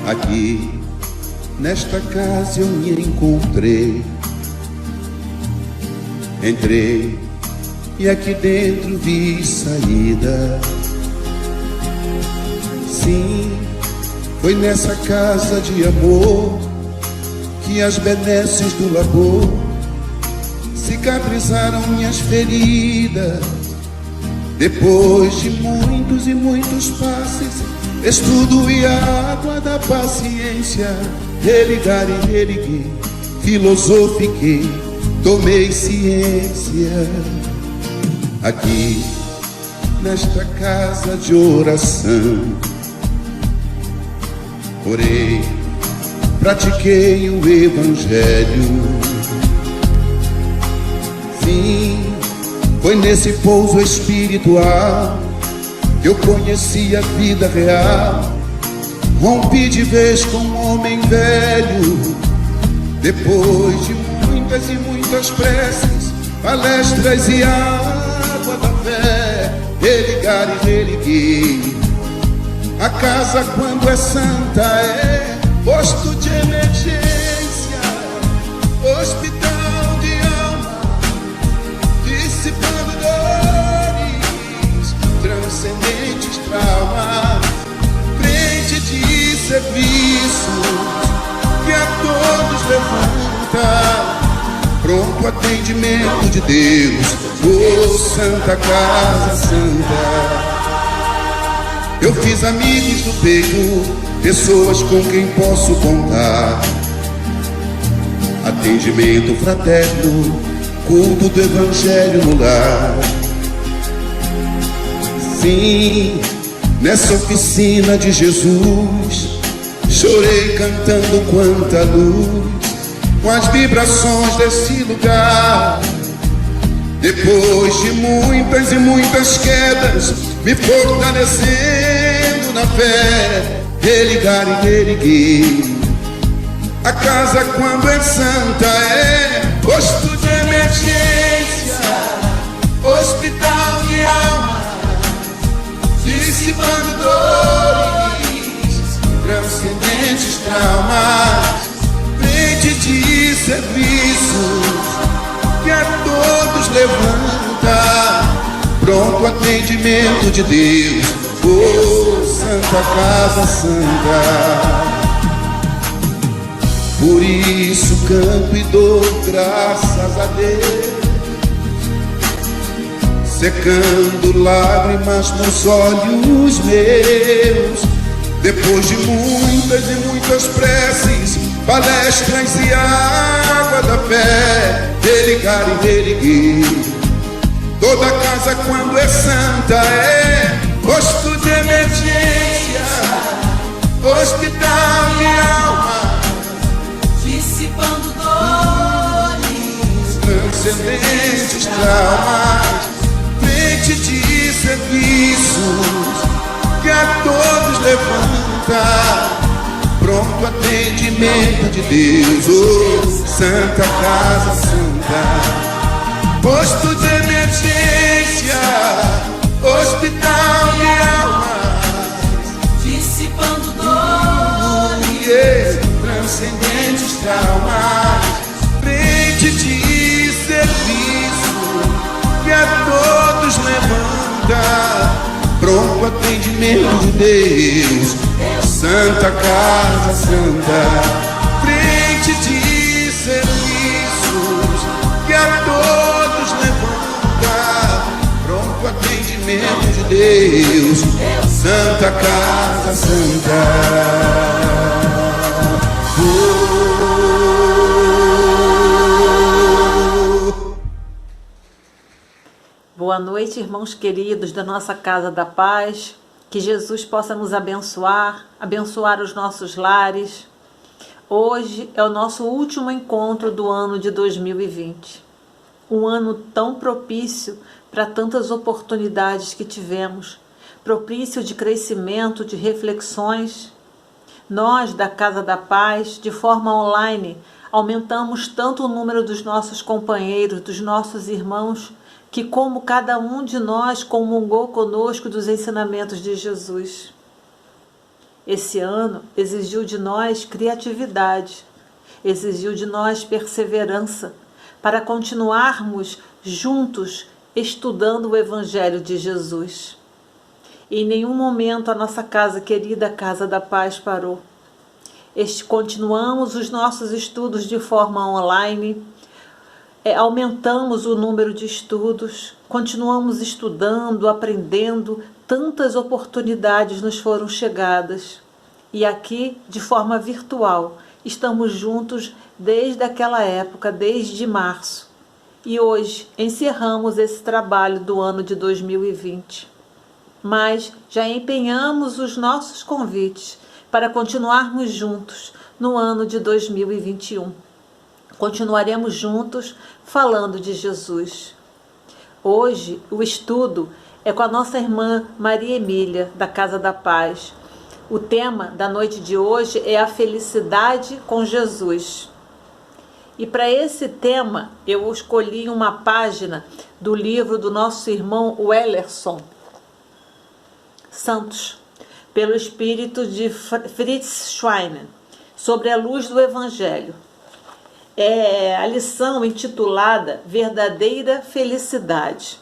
Aqui, nesta casa eu me encontrei. Entrei e aqui dentro vi saída. Sim, foi nessa casa de amor que as benesses do labor cicatrizaram minhas feridas. Depois de muitos e muitos passes, estudo e a água da paciência, religar e religuei, filosofiquei, tomei ciência. Aqui, nesta casa de oração, orei, pratiquei o Evangelho. Sim, foi nesse pouso espiritual que eu conheci a vida real. Rompi de vez com um homem velho. Depois de muitas e muitas preces, palestras e água da fé, religar e religuei. A casa, quando é santa, é posto de emergência, hospital de alma, dissipando dores, transcendentes traumas, frente de serviço que a todos levanta, pronto atendimento de Deus, oh Santa Casa Santa. Eu fiz amigos do peito, pessoas com quem posso contar, atendimento fraterno, culto do Evangelho no lar. Sim, nessa oficina de Jesus, chorei cantando quanta luz, com as vibrações desse lugar. Depois de muitas e muitas quedas, me fortalecendo na fé, religar e reerguer. A casa, quando é santa, é posto de emergência, hospital de alma, dissipando dores, transcendentes traumas, frente de serviços que a todos levanta, pronto atendimento de Deus, oh Santa Casa Santa. Por isso canto e dou graças a Deus, secando lágrimas nos olhos meus. Depois de muitas e muitas preces, palestras e água da fé, religar e reerguer. Toda casa, quando é santa, é posto de emergência, hospital de alma, dissipando dores, transcendentes traumas, frente de serviços que a todos levanta, pronto atendimento de Deus, oh Santa Casa Santa. Posto de emergência, hospital de almas, dissipando dores, transcendentes traumas, frente de serviço que a todos levanta, pronto atendimento de Deus, Santa Casa Santa. Frente de serviços que a todos levanta, pronto atendimento de Deus, Santa Casa Santa. Boa noite, irmãos queridos da nossa Casa da Paz. Que Jesus possa nos abençoar, abençoar os nossos lares. Hoje é o nosso último encontro do ano de 2020. Um ano tão propício para tantas oportunidades que tivemos, propício de crescimento, de reflexões. Nós, da Casa da Paz, de forma online, aumentamos tanto o número dos nossos companheiros, dos nossos irmãos, que como cada um de nós comungou conosco dos ensinamentos de Jesus. Esse ano exigiu de nós criatividade, exigiu de nós perseverança, para continuarmos juntos estudando o Evangelho de Jesus. Em nenhum momento a nossa casa querida, a Casa da Paz, parou. Continuamos os nossos estudos de forma online, aumentamos o número de estudos, continuamos estudando, aprendendo, tantas oportunidades nos foram chegadas. E aqui, de forma virtual, estamos juntos desde aquela época, desde março. E hoje encerramos esse trabalho do ano de 2020. Mas já empenhamos os nossos convites para continuarmos juntos no ano de 2021. Continuaremos juntos falando de Jesus. Hoje o estudo é com a nossa irmã Maria Emília, da Casa da Paz. O tema da noite de hoje é a felicidade com Jesus. E para esse tema eu escolhi uma página do livro do nosso irmão Wellerson Santos, pelo espírito de Fritz Schweiner, sobre a luz do Evangelho. É a lição intitulada Verdadeira Felicidade.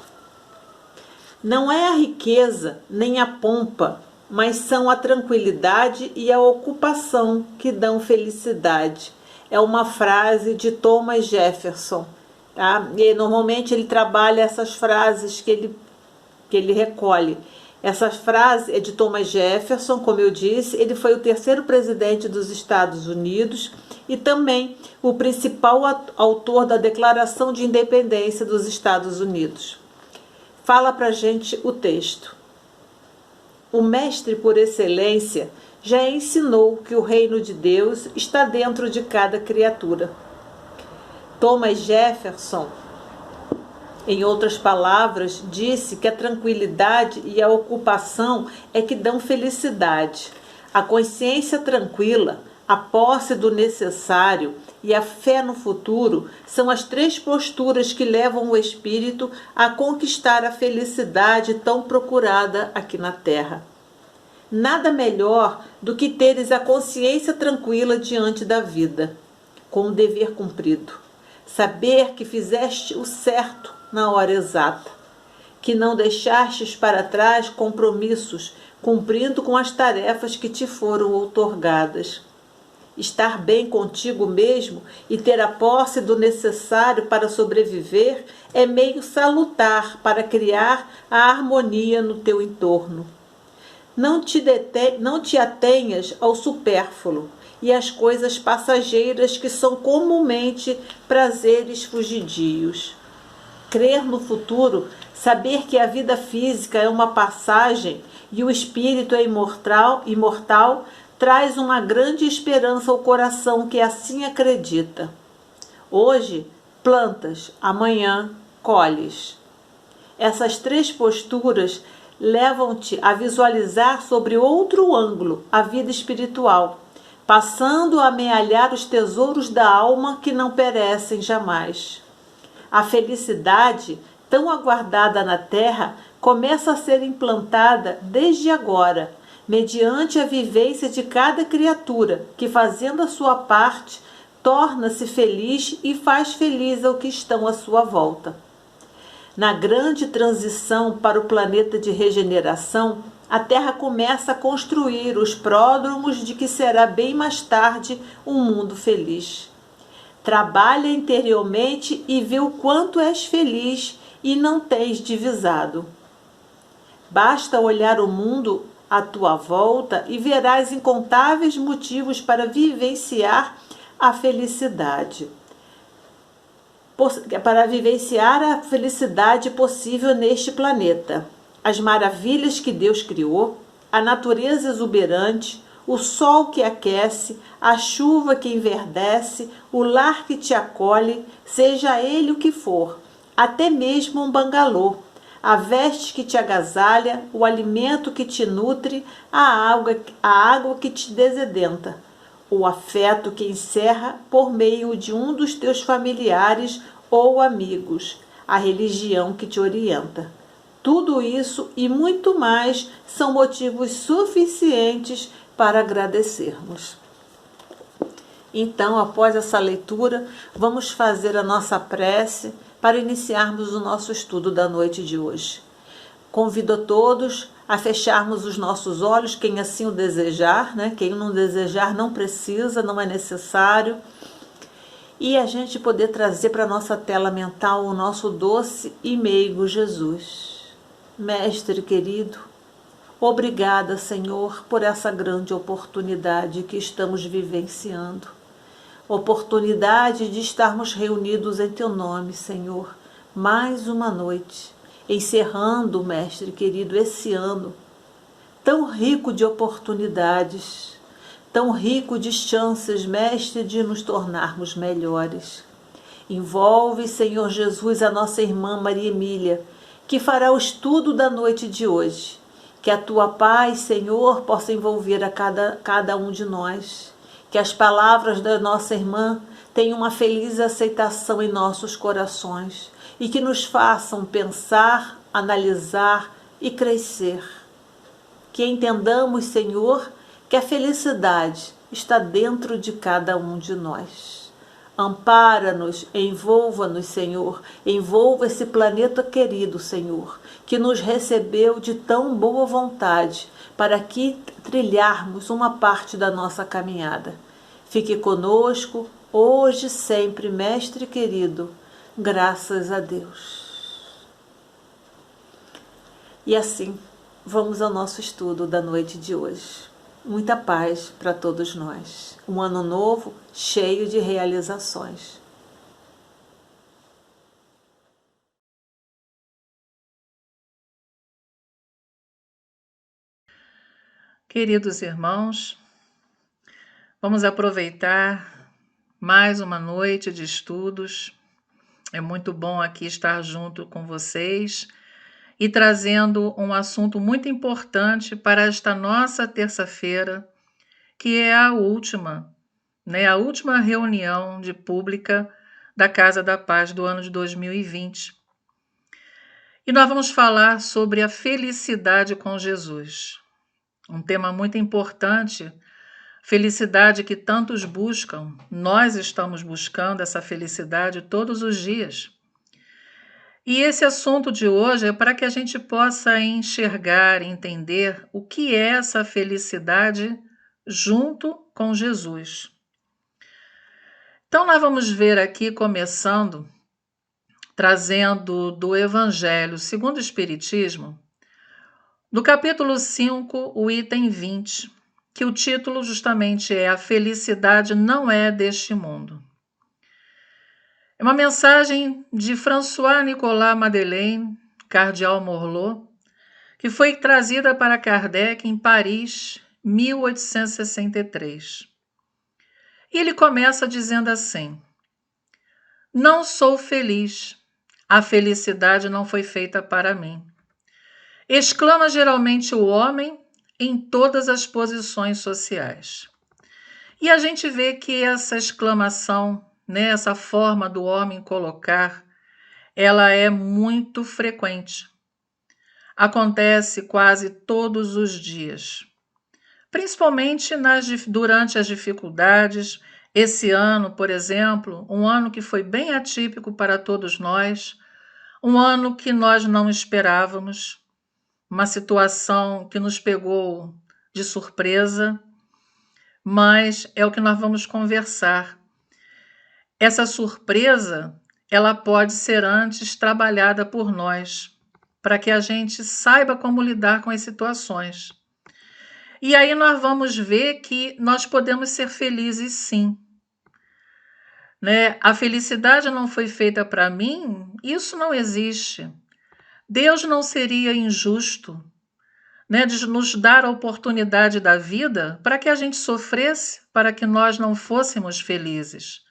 Não é a riqueza nem a pompa, mas são a tranquilidade e a ocupação que dão felicidade. É uma frase de Thomas Jefferson. Tá? E normalmente ele trabalha essas frases que ele recolhe. Essa frase é de Thomas Jefferson, como eu disse, ele foi o terceiro presidente dos Estados Unidos e também o principal autor da Declaração de Independência dos Estados Unidos. Fala pra gente o texto. O mestre por excelência já ensinou que o reino de Deus está dentro de cada criatura. Thomas Jefferson, em outras palavras, disse que a tranquilidade e a ocupação é que dão felicidade. A consciência tranquila, a posse do necessário e a fé no futuro são as três posturas que levam o espírito a conquistar a felicidade tão procurada aqui na terra. Nada melhor do que teres a consciência tranquila diante da vida, com o dever cumprido. Saber que fizeste o certo na hora exata, que não deixastes para trás compromissos, cumprindo com as tarefas que te foram outorgadas. Estar bem contigo mesmo e ter a posse do necessário para sobreviver é meio salutar para criar a harmonia no teu entorno. Não te atenhas ao supérfluo e às coisas passageiras que são comumente prazeres fugidios. Crer no futuro, saber que a vida física é uma passagem e o espírito é imortal, traz uma grande esperança ao coração que assim acredita. Hoje plantas, amanhã colhes. Essas três posturas levam-te a visualizar sobre outro ângulo a vida espiritual, passando a amealhar os tesouros da alma que não perecem jamais. A felicidade, tão aguardada na terra, começa a ser implantada desde agora, mediante a vivência de cada criatura, que fazendo a sua parte, torna-se feliz e faz feliz ao que estão à sua volta. Na grande transição para o planeta de regeneração, a Terra começa a construir os pródromos de que será bem mais tarde um mundo feliz. Trabalha interiormente e vê o quanto és feliz e não tens divisado. Basta olhar o mundo à tua volta e verás incontáveis motivos para vivenciar a felicidade. Para vivenciar a felicidade possível neste planeta. As maravilhas que Deus criou, a natureza exuberante, o sol que aquece, a chuva que enverdece, o lar que te acolhe, seja ele o que for, até mesmo um bangalô, a veste que te agasalha, o alimento que te nutre, a água que te desedenta, o afeto que encerra por meio de um dos teus familiares ou amigos, a religião que te orienta. Tudo isso e muito mais são motivos suficientes para agradecermos. Então, após essa leitura, vamos fazer a nossa prece para iniciarmos o nosso estudo da noite de hoje. Convido a todos a fecharmos os nossos olhos, quem assim o desejar, né? Quem não desejar não precisa, não é necessário. E a gente poder trazer para a nossa tela mental o nosso doce e meigo Jesus. Mestre querido, obrigada, Senhor, por essa grande oportunidade que estamos vivenciando. Oportunidade de estarmos reunidos em Teu nome, Senhor, mais uma noite, encerrando, Mestre querido, esse ano tão rico de oportunidades, tão rico de chances, Mestre, de nos tornarmos melhores. Envolve, Senhor Jesus, a nossa irmã Maria Emília, que fará o estudo da noite de hoje. Que a Tua paz, Senhor, possa envolver a cada um de nós. Que as palavras da nossa irmã tenham uma feliz aceitação em nossos corações e que nos façam pensar, analisar e crescer. Que entendamos, Senhor, que a felicidade está dentro de cada um de nós. Ampara-nos, envolva-nos, Senhor, envolva esse planeta querido, Senhor, que nos recebeu de tão boa vontade para aqui trilharmos uma parte da nossa caminhada. Fique conosco, hoje e sempre, Mestre querido, graças a Deus. E assim, vamos ao nosso estudo da noite de hoje. Muita paz para todos nós. Um ano novo cheio de realizações. Queridos irmãos, vamos aproveitar mais uma noite de estudos. É muito bom aqui estar junto com vocês e trazendo um assunto muito importante para esta nossa terça-feira, que é a última reunião pública da Casa da Paz do ano de 2020. E nós vamos falar sobre a felicidade com Jesus. Um tema muito importante, felicidade que tantos buscam. Nós estamos buscando essa felicidade todos os dias. E esse assunto de hoje é para que a gente possa enxergar, entender o que é essa felicidade junto com Jesus. Então, nós vamos ver aqui, começando, trazendo do Evangelho segundo o Espiritismo, do capítulo 5, o item 20, que o título justamente é A Felicidade Não É Deste Mundo. É uma mensagem de François-Nicolas Madeleine, cardeal Morlot, que foi trazida para Kardec em Paris, 1863. E ele começa dizendo assim: não sou feliz, a felicidade não foi feita para mim. Exclama geralmente o homem em todas as posições sociais. E a gente vê que essa exclamação, essa forma do homem colocar, ela é muito frequente. Acontece quase todos os dias. Principalmente durante as dificuldades. Esse ano, por exemplo, um ano que foi bem atípico para todos nós, um ano que nós não esperávamos, uma situação que nos pegou de surpresa, mas é o que nós vamos conversar. Essa surpresa, ela pode ser antes trabalhada por nós, para que a gente saiba como lidar com as situações. E aí nós vamos ver que nós podemos ser felizes sim. A felicidade não foi feita para mim, isso não existe. Deus não seria injusto, de nos dar a oportunidade da vida para que a gente sofresse, para que nós não fôssemos felizes.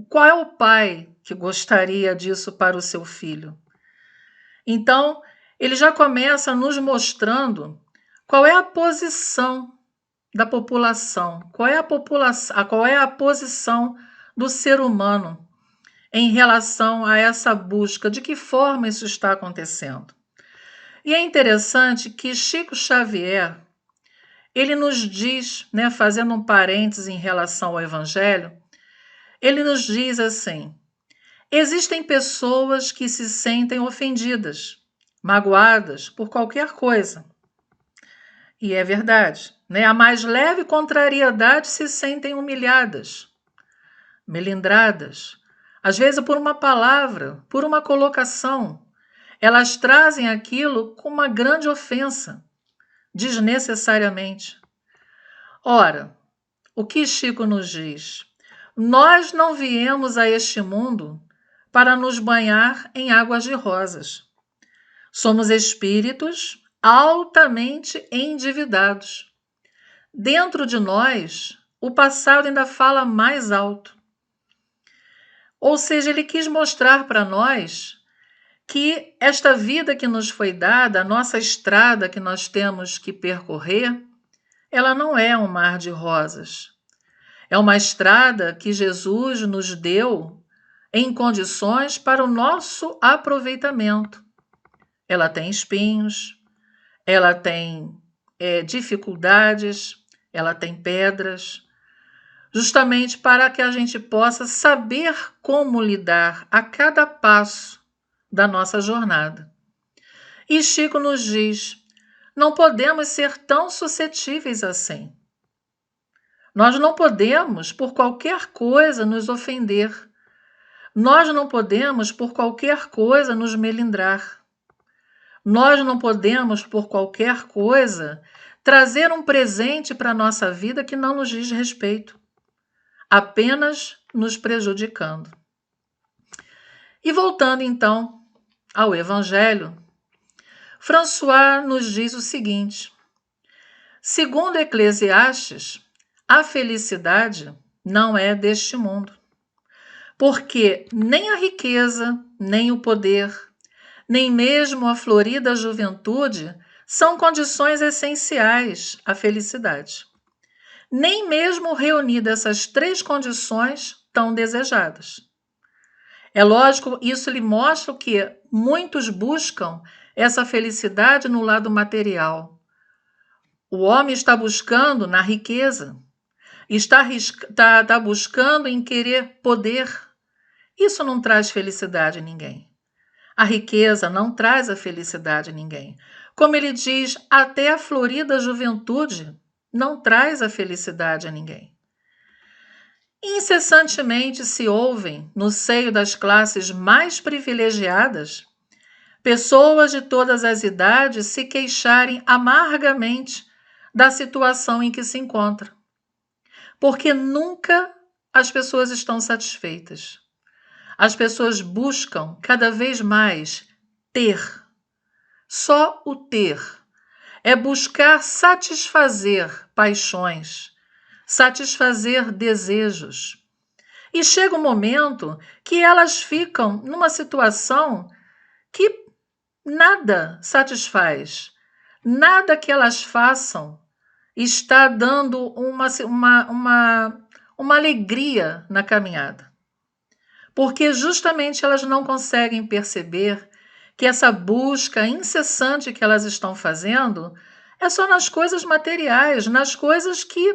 Qual é o pai que gostaria disso para o seu filho? Então, ele já começa nos mostrando qual é a posição da população, qual é a posição do ser humano. em relação a essa busca, de que forma isso está acontecendo. E é interessante que Chico Xavier, ele nos diz, né, fazendo um parênteses em relação ao Evangelho, ele nos diz assim: existem pessoas que se sentem ofendidas, magoadas por qualquer coisa. E é verdade, né? A mais leve contrariedade se sentem humilhadas, melindradas, às vezes por uma palavra, por uma colocação. Elas trazem aquilo com uma grande ofensa, desnecessariamente. Ora, o que Chico nos diz? Nós não viemos a este mundo para nos banhar em águas de rosas. Somos espíritos altamente endividados. Dentro de nós, o passado ainda fala mais alto. Ou seja, ele quis mostrar para nós que esta vida que nos foi dada, a nossa estrada que nós temos que percorrer, ela não é um mar de rosas. É uma estrada que Jesus nos deu em condições para o nosso aproveitamento. Ela tem espinhos, ela tem dificuldades, ela tem pedras, justamente para que a gente possa saber como lidar a cada passo da nossa jornada. E Chico nos diz: não podemos ser tão suscetíveis assim. Nós não podemos, por qualquer coisa, nos ofender. Nós não podemos, por qualquer coisa, nos melindrar. Nós não podemos, por qualquer coisa, trazer um presente para a nossa vida que não nos diz respeito, apenas nos prejudicando. E voltando então ao Evangelho, François nos diz o seguinte: segundo Eclesiastes, a felicidade não é deste mundo, porque nem a riqueza, nem o poder, nem mesmo a florida juventude são condições essenciais à felicidade. Nem mesmo reunidas essas três condições tão desejadas. É lógico, isso lhe mostra que muitos buscam essa felicidade no lado material. O homem está buscando na riqueza, está buscando em querer poder. Isso não traz felicidade a ninguém. A riqueza não traz a felicidade a ninguém. Como ele diz, até a florida juventude não traz a felicidade a ninguém. Incessantemente se ouvem, no seio das classes mais privilegiadas, pessoas de todas as idades se queixarem amargamente da situação em que se encontram. Porque nunca as pessoas estão satisfeitas. As pessoas buscam cada vez mais ter. Só o ter. É buscar satisfazer paixões, satisfazer desejos. E chega um momento que elas ficam numa situação que nada satisfaz. Nada que elas façam está dando uma alegria na caminhada. Porque justamente elas não conseguem perceber que essa busca incessante que elas estão fazendo é só nas coisas materiais, nas coisas que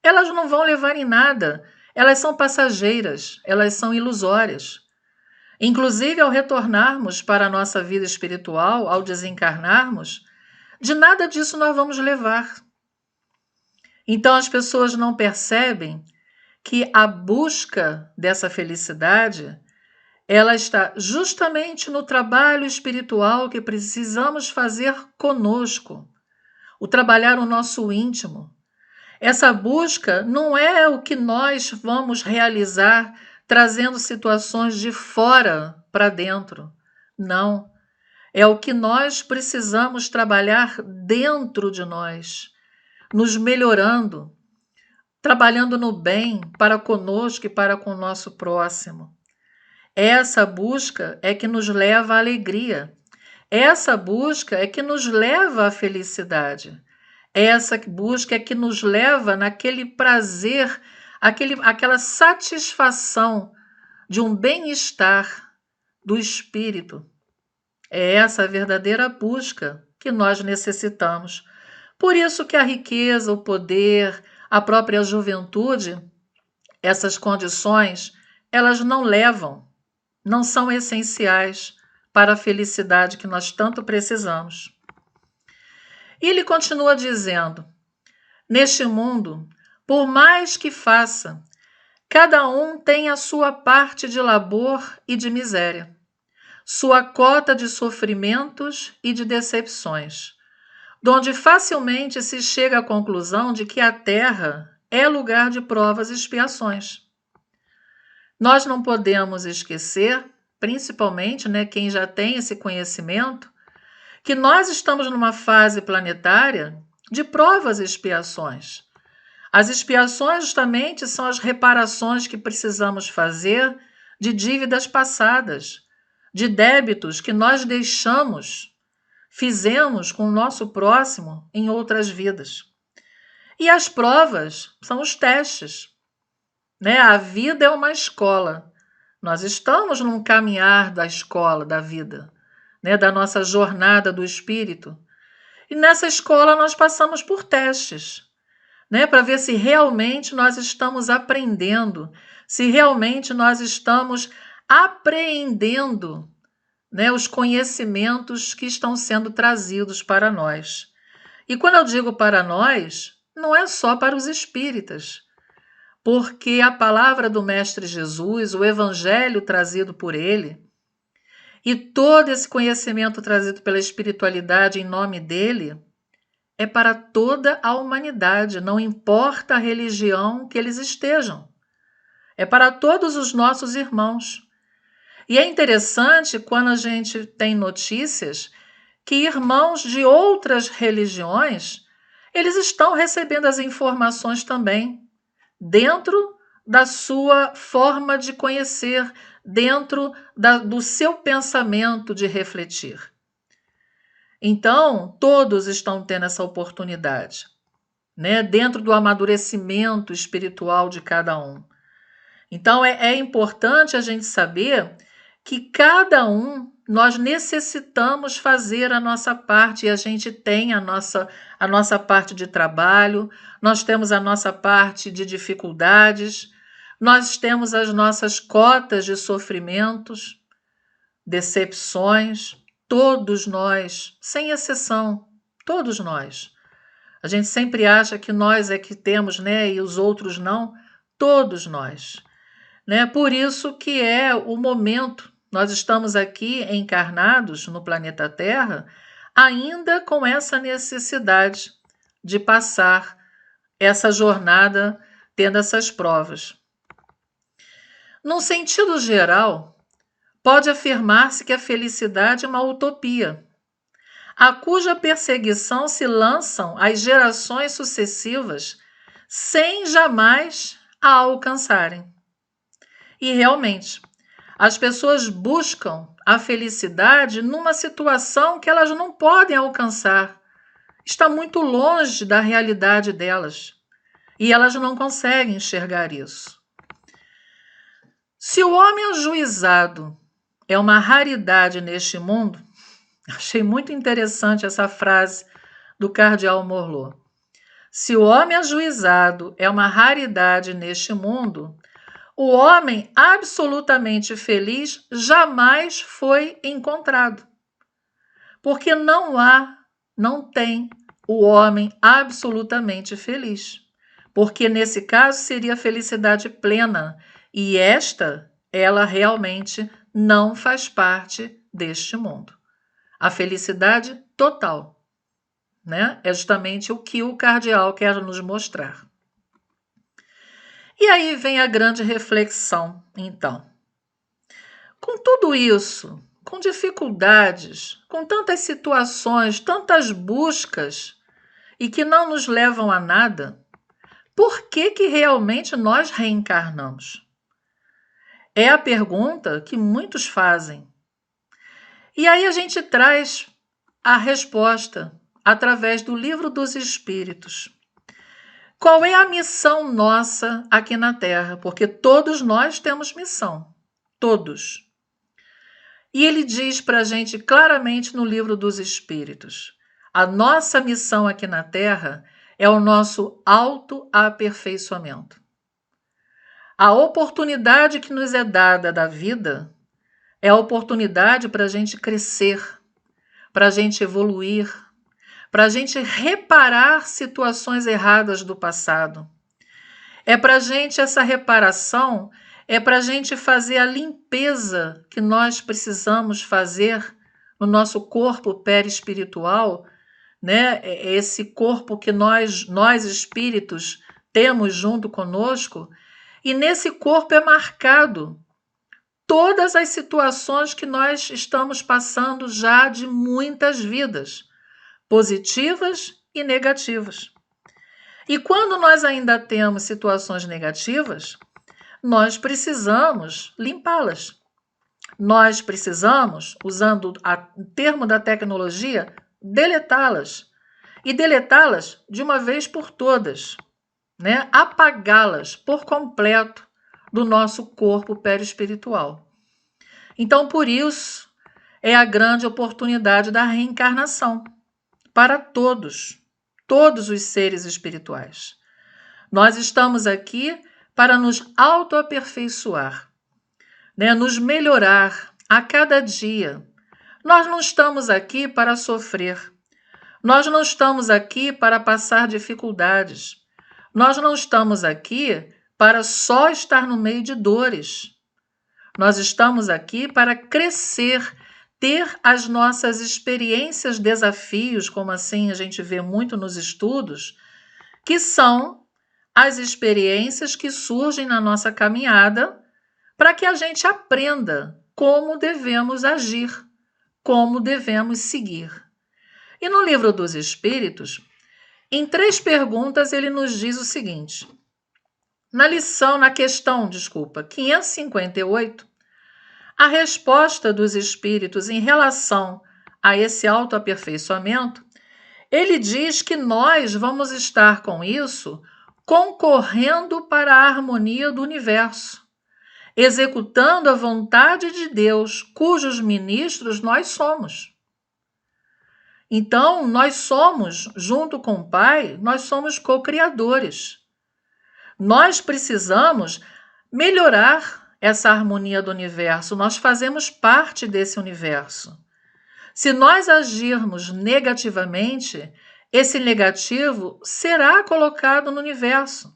elas não vão levar em nada. Elas são passageiras, elas são ilusórias. Inclusive, ao retornarmos para a nossa vida espiritual, ao desencarnarmos, de nada disso nós vamos levar. Então, as pessoas não percebem que a busca dessa felicidade, ela está justamente no trabalho espiritual que precisamos fazer conosco, o trabalhar o nosso íntimo. Essa busca não é o que nós vamos realizar trazendo situações de fora para dentro. Não. É o que nós precisamos trabalhar dentro de nós, nos melhorando, trabalhando no bem para conosco e para com o nosso próximo. Essa busca é que nos leva à alegria. Essa busca é que nos leva à felicidade. Essa busca é que nos leva naquele prazer, aquela satisfação de um bem-estar do espírito. É essa a verdadeira busca que nós necessitamos. Por isso que a riqueza, o poder, a própria juventude, essas condições, elas não são essenciais para a felicidade que nós tanto precisamos. E ele continua dizendo: neste mundo, por mais que faça, cada um tem a sua parte de labor e de miséria, sua cota de sofrimentos e de decepções, donde facilmente se chega à conclusão de que a terra é lugar de provas e expiações. Nós não podemos esquecer, principalmente, quem já tem esse conhecimento, que nós estamos numa fase planetária de provas e expiações. As expiações justamente são as reparações que precisamos fazer de dívidas passadas, de débitos que nós fizemos com o nosso próximo em outras vidas. E as provas são os testes, A vida é uma escola. Nós estamos num caminhar da escola da vida, da nossa jornada do espírito. E nessa escola nós passamos por testes, para ver se realmente nós estamos aprendendo, se realmente nós estamos apreendendo, os conhecimentos que estão sendo trazidos para nós. E quando eu digo para nós, não é só para os espíritas, porque a palavra do Mestre Jesus, o evangelho trazido por ele, e todo esse conhecimento trazido pela espiritualidade em nome dele, é para toda a humanidade, não importa a religião que eles estejam. É para todos os nossos irmãos. E é interessante quando a gente tem notícias que irmãos de outras religiões, eles estão recebendo as informações também, dentro da sua forma de conhecer, dentro do seu pensamento de refletir. Então, todos estão tendo essa oportunidade, dentro do amadurecimento espiritual de cada um. Então, é importante a gente saber que cada um, nós necessitamos fazer a nossa parte, e a gente tem a nossa parte de trabalho, nós temos a nossa parte de dificuldades, nós temos as nossas cotas de sofrimentos, decepções, todos nós, sem exceção, todos nós. A gente sempre acha que nós é que temos, e os outros não, todos nós. Por isso que é o momento, nós estamos aqui encarnados no planeta Terra, ainda com essa necessidade de passar essa jornada tendo essas provas. Num sentido geral, pode afirmar-se que a felicidade é uma utopia, a cuja perseguição se lançam as gerações sucessivas sem jamais a alcançarem. E realmente, as pessoas buscam a felicidade numa situação que elas não podem alcançar. Está muito longe da realidade delas. E elas não conseguem enxergar isso. Se o homem ajuizado é uma raridade neste mundo, achei muito interessante essa frase do cardeal Morlot. Se o homem ajuizado é uma raridade neste mundo, o homem absolutamente feliz jamais foi encontrado. Porque não tem o homem absolutamente feliz. Porque nesse caso seria felicidade plena. E ela realmente não faz parte deste mundo. A felicidade total, é justamente o que o cardeal quer nos mostrar. E aí vem a grande reflexão, então. Com tudo isso, com dificuldades, com tantas situações, tantas buscas, e que não nos levam a nada, por que realmente nós reencarnamos? É a pergunta que muitos fazem. E aí a gente traz a resposta através do Livro dos Espíritos. Qual é a missão nossa aqui na Terra? Porque todos nós temos missão. todos. E ele diz para a gente claramente no Livro dos Espíritos: a nossa missão aqui na Terra é o nosso autoaperfeiçoamento. A oportunidade que nos é dada da vida é a oportunidade para a gente crescer, para a gente evoluir, para a gente reparar situações erradas do passado. É para a gente, essa reparação, é para a gente fazer a limpeza que nós precisamos fazer no nosso corpo perispiritual, né? Esse corpo que nós espíritos temos junto conosco, e nesse corpo é marcado todas as situações que nós estamos passando já de muitas vidas, positivas e negativas. E quando nós ainda temos situações negativas, nós precisamos limpá-las. Nós precisamos, usando o termo da tecnologia, deletá-las. E deletá-las de uma vez por todas, né? Apagá-las por completo do nosso corpo perispiritual. Então, por isso, é a grande oportunidade da reencarnação para todos os seres espirituais. Nós estamos aqui para nos autoaperfeiçoar, né? Nos melhorar a cada dia. Nós não estamos aqui para sofrer. Nós não estamos aqui para passar dificuldades. Nós não estamos aqui para só estar no meio de dores. Nós estamos aqui para crescer, ter as nossas experiências, desafios, como assim a gente vê muito nos estudos, que são as experiências que surgem na nossa caminhada para que a gente aprenda como devemos agir, como devemos seguir. E no Livro dos Espíritos, em 3 perguntas, ele nos diz o seguinte. Na questão 558, a resposta dos espíritos em relação a esse autoaperfeiçoamento, ele diz que nós vamos estar com isso concorrendo para a harmonia do universo, executando a vontade de Deus, cujos ministros nós somos. Então, nós somos, junto com o Pai, nós somos co-criadores. Nós precisamos melhorar essa harmonia do universo, nós fazemos parte desse universo. Se nós agirmos negativamente, esse negativo será colocado no universo.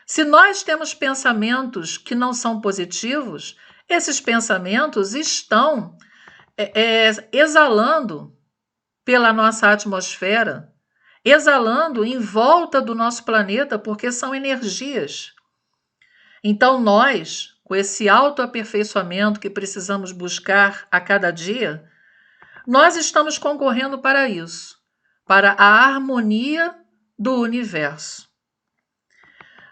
Se nós temos pensamentos que não são positivos, esses pensamentos estão exalando pela nossa atmosfera, exalando em volta do nosso planeta, porque são energias. Então nós, com esse autoaperfeiçoamento que precisamos buscar a cada dia, nós estamos concorrendo para isso, para a harmonia do universo.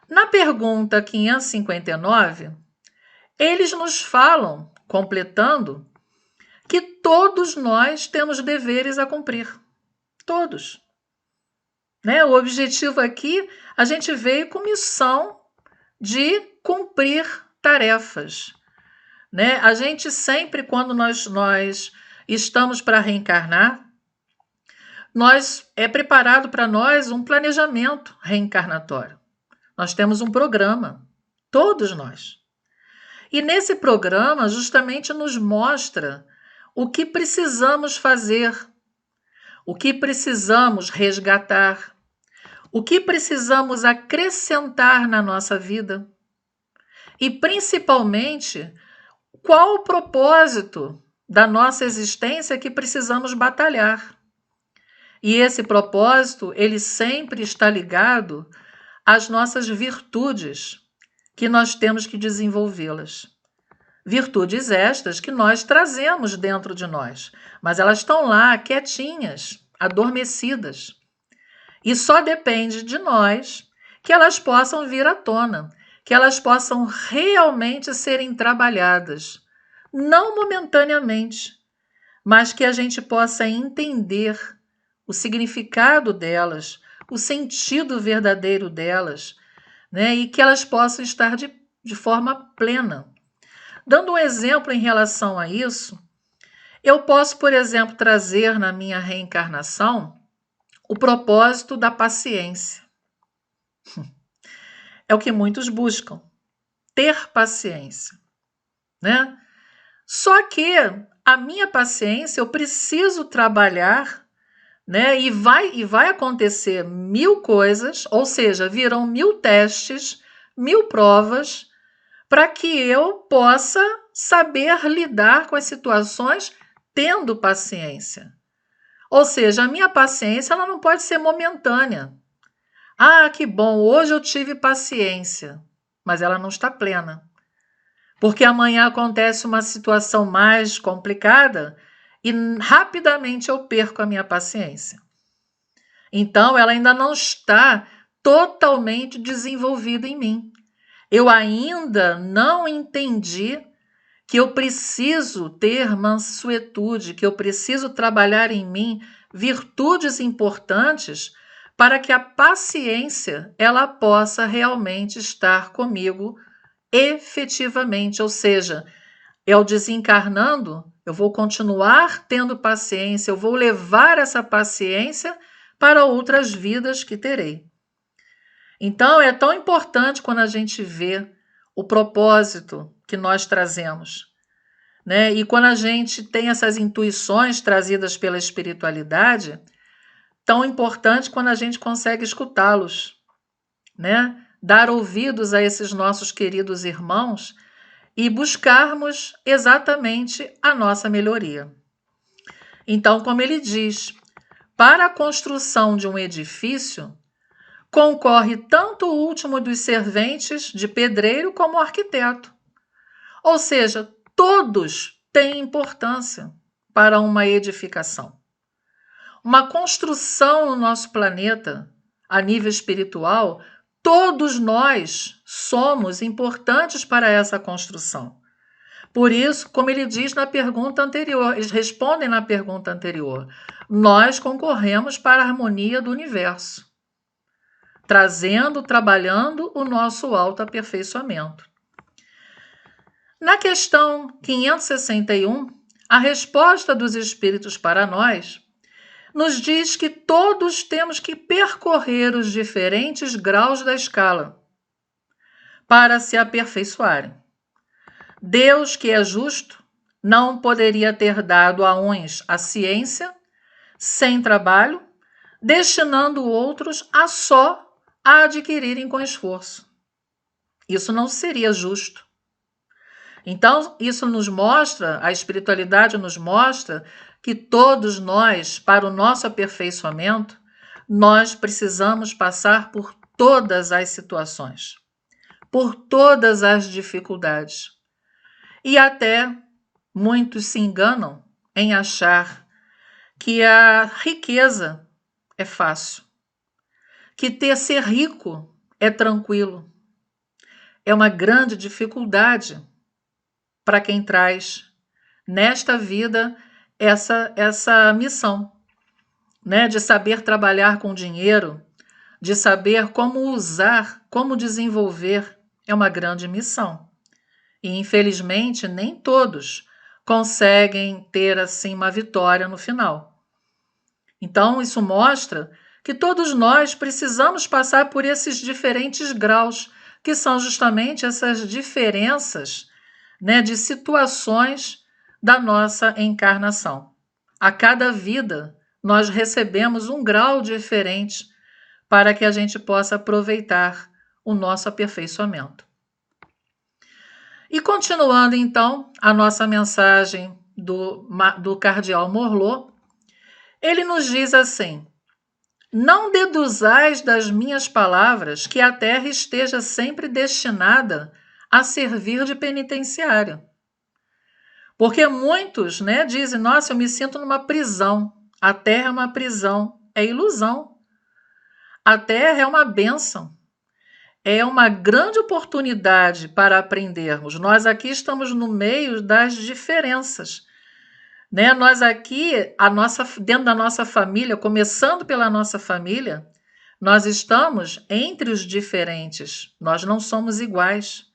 Na pergunta 559, eles nos falam, completando, que todos nós temos deveres a cumprir. Todos. Né? O objetivo aqui, a gente veio com missão de cumprir tarefas. Né? A gente sempre, quando nós estamos para reencarnar, é preparado para nós um planejamento reencarnatório. Nós temos um programa, todos nós. E nesse programa justamente nos mostra o que precisamos fazer, o que precisamos resgatar, o que precisamos acrescentar na nossa vida e, principalmente, qual o propósito da nossa existência que precisamos batalhar. E esse propósito, ele sempre está ligado às nossas virtudes, que nós temos que desenvolvê-las. Virtudes estas que nós trazemos dentro de nós, mas elas estão lá, quietinhas, adormecidas. E só depende de nós que elas possam vir à tona, que elas possam realmente serem trabalhadas, não momentaneamente, mas que a gente possa entender o significado delas, o sentido verdadeiro delas, né? E que elas possam estar de forma plena. Dando um exemplo em relação a isso, eu posso, por exemplo, trazer na minha reencarnação o propósito da paciência. É o que muitos buscam, ter paciência, né? Só que a minha paciência eu preciso trabalhar, né? E vai acontecer 1000 coisas, ou seja, virão 1000 testes, 1000 provas, para que eu possa saber lidar com as situações tendo paciência. Ou seja, a minha paciência ela não pode ser momentânea. Ah, que bom, hoje eu tive paciência, mas ela não está plena. Porque amanhã acontece uma situação mais complicada e rapidamente eu perco a minha paciência. Então, ela ainda não está totalmente desenvolvida em mim. Eu ainda não entendi que eu preciso ter mansuetude, que eu preciso trabalhar em mim virtudes importantes para que a paciência ela possa realmente estar comigo efetivamente, ou seja, eu desencarnando, eu vou continuar tendo paciência, eu vou levar essa paciência para outras vidas que terei. Então, é tão importante quando a gente vê o propósito que nós trazemos, né? E quando a gente tem essas intuições trazidas pela espiritualidade, tão importante quando a gente consegue escutá-los, né? Dar ouvidos a esses nossos queridos irmãos e buscarmos exatamente a nossa melhoria. Então, como ele diz, para a construção de um edifício, concorre tanto o último dos serventes de pedreiro como o arquiteto. Ou seja, todos têm importância para uma edificação. Uma construção no nosso planeta, a nível espiritual, todos nós somos importantes para essa construção. Por isso, como ele diz na pergunta anterior, eles respondem na pergunta anterior, nós concorremos para a harmonia do universo, trabalhando o nosso autoaperfeiçoamento. Na questão 561, a resposta dos espíritos para nós nos diz que todos temos que percorrer os diferentes graus da escala para se aperfeiçoarem. Deus, que é justo, não poderia ter dado a uns a ciência sem trabalho, destinando outros a adquirirem com esforço. Isso não seria justo. Então, isso nos mostra, a espiritualidade nos mostra que todos nós, para o nosso aperfeiçoamento, nós precisamos passar por todas as situações, por todas as dificuldades. E até muitos se enganam em achar que a riqueza é fácil, que ser rico é tranquilo. É uma grande dificuldade para quem traz nesta vida essa missão, né, de saber trabalhar com dinheiro, de saber como usar, como desenvolver, é uma grande missão. E, infelizmente, nem todos conseguem ter, assim, uma vitória no final. Então, isso mostra que todos nós precisamos passar por esses diferentes graus, que são justamente essas diferenças, né, de situações da nossa encarnação. A cada vida, nós recebemos um grau diferente para que a gente possa aproveitar o nosso aperfeiçoamento. E continuando, então, a nossa mensagem do Cardeal Morlot, ele nos diz assim: não deduzais das minhas palavras que a terra esteja sempre destinada a servir de penitenciário. Porque muitos, né, dizem, nossa, eu me sinto numa prisão. A terra é uma prisão. É ilusão. A terra é uma bênção. É uma grande oportunidade para aprendermos. Nós aqui estamos no meio das diferenças, né? Nós aqui, dentro da nossa família, começando pela nossa família, nós estamos entre os diferentes. Nós não somos iguais,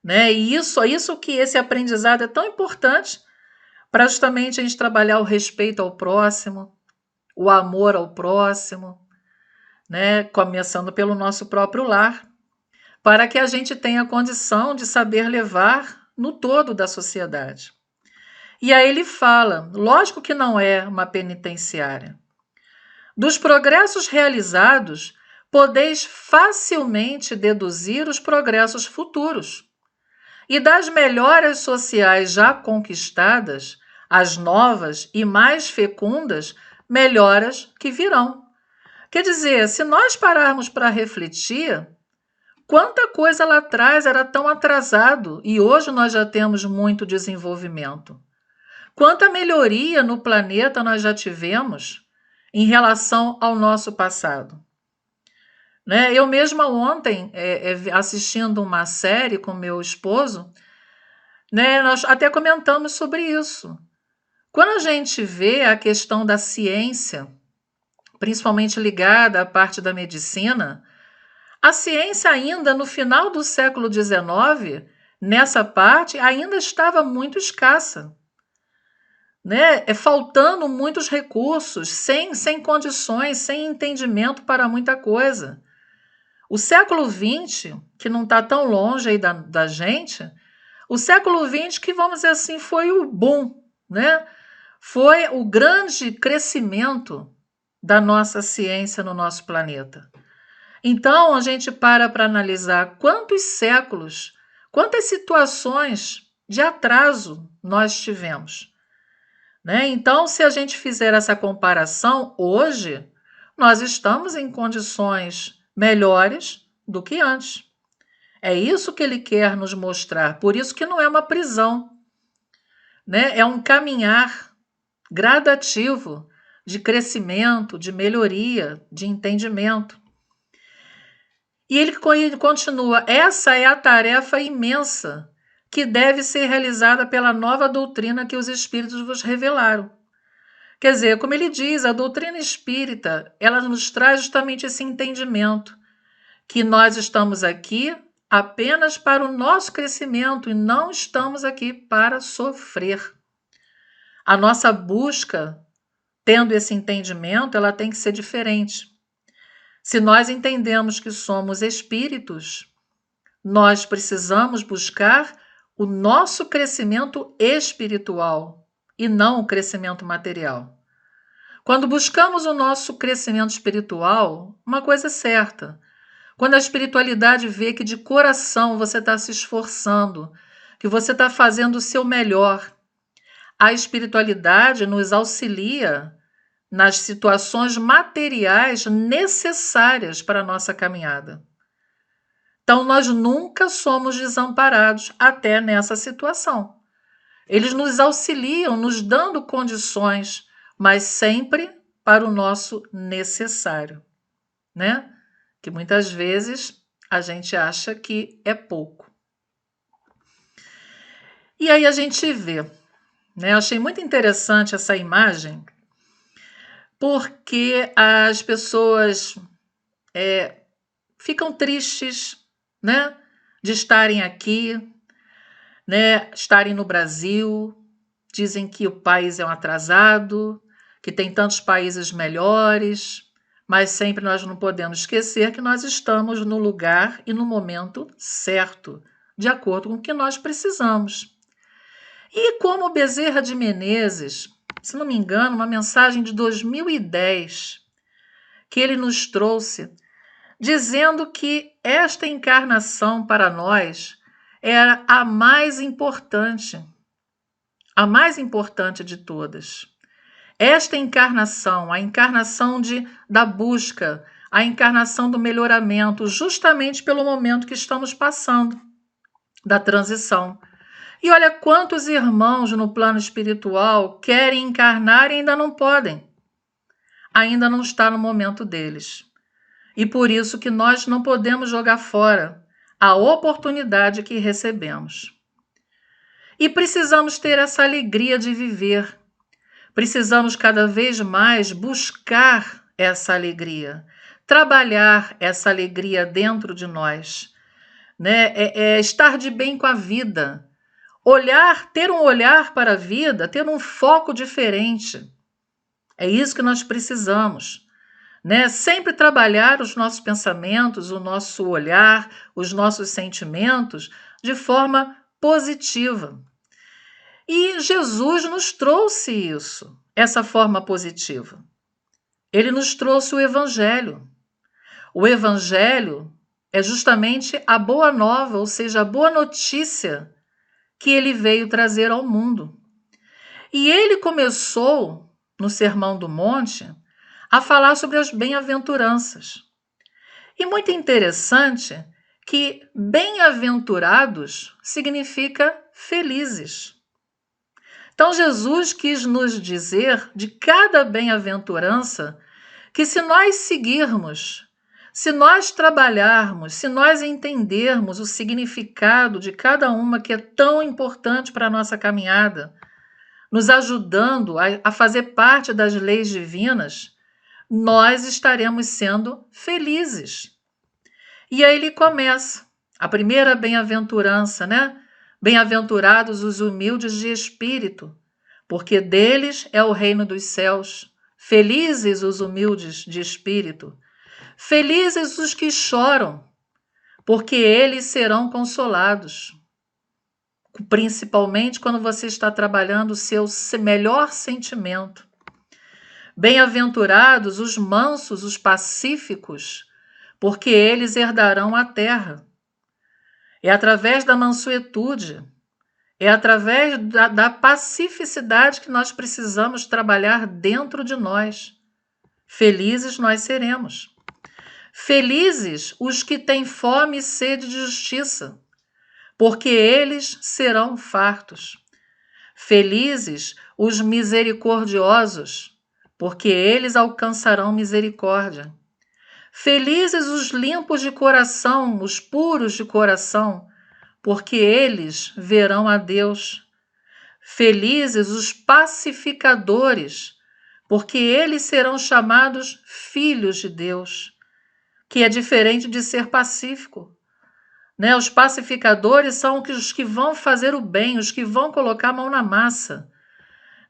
né? E isso que esse aprendizado é tão importante para justamente a gente trabalhar o respeito ao próximo, o amor ao próximo, né? Começando pelo nosso próprio lar, para que a gente tenha condição de saber levar no todo da sociedade. E aí ele fala, lógico que não é uma penitenciária. Dos progressos realizados, podeis facilmente deduzir os progressos futuros. E das melhoras sociais já conquistadas, as novas e mais fecundas melhoras que virão. Quer dizer, se nós pararmos para refletir, quanta coisa lá atrás era tão atrasado e hoje nós já temos muito desenvolvimento. Quanta melhoria no planeta nós já tivemos em relação ao nosso passado. Né? Eu mesma ontem, assistindo uma série com meu esposo, né, nós até comentamos sobre isso. Quando a gente vê a questão da ciência, principalmente ligada à parte da medicina, a ciência ainda no final do século XIX, nessa parte, ainda estava muito escassa. Né? Faltando muitos recursos, sem condições, sem entendimento para muita coisa. O século XX, que não está tão longe aí da gente, o século XX que, vamos dizer assim, foi o boom, né? Foi o grande crescimento da nossa ciência no nosso planeta. Então, a gente para analisar quantos séculos, quantas situações de atraso nós tivemos. Né? Então, se a gente fizer essa comparação, hoje, nós estamos em condições melhores do que antes. É isso que ele quer nos mostrar, por isso que não é uma prisão, né? É um caminhar gradativo de crescimento, de melhoria, de entendimento. E ele continua, essa é a tarefa imensa que deve ser realizada pela nova doutrina que os espíritos vos revelaram. Quer dizer, como ele diz, a doutrina espírita, ela nos traz justamente esse entendimento, que nós estamos aqui apenas para o nosso crescimento e não estamos aqui para sofrer. A nossa busca, tendo esse entendimento, ela tem que ser diferente. Se nós entendemos que somos espíritos, nós precisamos buscar o nosso crescimento espiritual e não o crescimento material. Quando buscamos o nosso crescimento espiritual, uma coisa é certa, quando a espiritualidade vê que de coração você está se esforçando, que você está fazendo o seu melhor, a espiritualidade nos auxilia nas situações materiais necessárias para a nossa caminhada. Então, nós nunca somos desamparados até nessa situação. Eles nos auxiliam, nos dando condições, mas sempre para o nosso necessário, né? Que muitas vezes a gente acha que é pouco. E aí a gente vê, né? Eu achei muito interessante essa imagem, porque as pessoas ficam tristes, né, de estarem aqui, né, estarem no Brasil, dizem que o país é um atrasado, que tem tantos países melhores, mas sempre nós não podemos esquecer que nós estamos no lugar e no momento certo, de acordo com o que nós precisamos. E como Bezerra de Menezes, se não me engano, uma mensagem de 2010, que ele nos trouxe, dizendo que esta encarnação para nós era a mais importante de todas. Esta encarnação, a encarnação da busca, a encarnação do melhoramento, justamente pelo momento que estamos passando, da transição. E olha quantos irmãos no plano espiritual querem encarnar e ainda não podem. Ainda não está no momento deles. E por isso que nós não podemos jogar fora a oportunidade que recebemos. E precisamos ter essa alegria de viver. Precisamos cada vez mais buscar essa alegria, trabalhar essa alegria dentro de nós, né? É estar de bem com a vida. Olhar, ter um olhar para a vida, ter um foco diferente. É isso que nós precisamos, né? Sempre trabalhar os nossos pensamentos, o nosso olhar, os nossos sentimentos de forma positiva. E Jesus nos trouxe isso, essa forma positiva. Ele nos trouxe o Evangelho. O Evangelho é justamente a boa nova, ou seja, a boa notícia que ele veio trazer ao mundo. E ele começou, no Sermão do Monte, a falar sobre as bem-aventuranças. E muito interessante que bem-aventurados significa felizes. Então Jesus quis nos dizer de cada bem-aventurança que se nós seguirmos, se nós trabalharmos, se nós entendermos o significado de cada uma que é tão importante para a nossa caminhada, nos ajudando a fazer parte das leis divinas, nós estaremos sendo felizes. E aí ele começa, a primeira bem-aventurança, né? Bem-aventurados os humildes de espírito, porque deles é o reino dos céus. Felizes os humildes de espírito. Felizes os que choram, porque eles serão consolados. Principalmente quando você está trabalhando o seu melhor sentimento. Bem-aventurados os mansos, os pacíficos, porque eles herdarão a terra. É através da mansuetude, é através da pacificidade que nós precisamos trabalhar dentro de nós. Felizes nós seremos. Felizes os que têm fome e sede de justiça, porque eles serão fartos. Felizes os misericordiosos, porque eles alcançarão misericórdia. Felizes os limpos de coração, os puros de coração, porque eles verão a Deus. Felizes os pacificadores, porque eles serão chamados filhos de Deus, que é diferente de ser pacífico. Né? Os pacificadores são os que vão fazer o bem, os que vão colocar a mão na massa.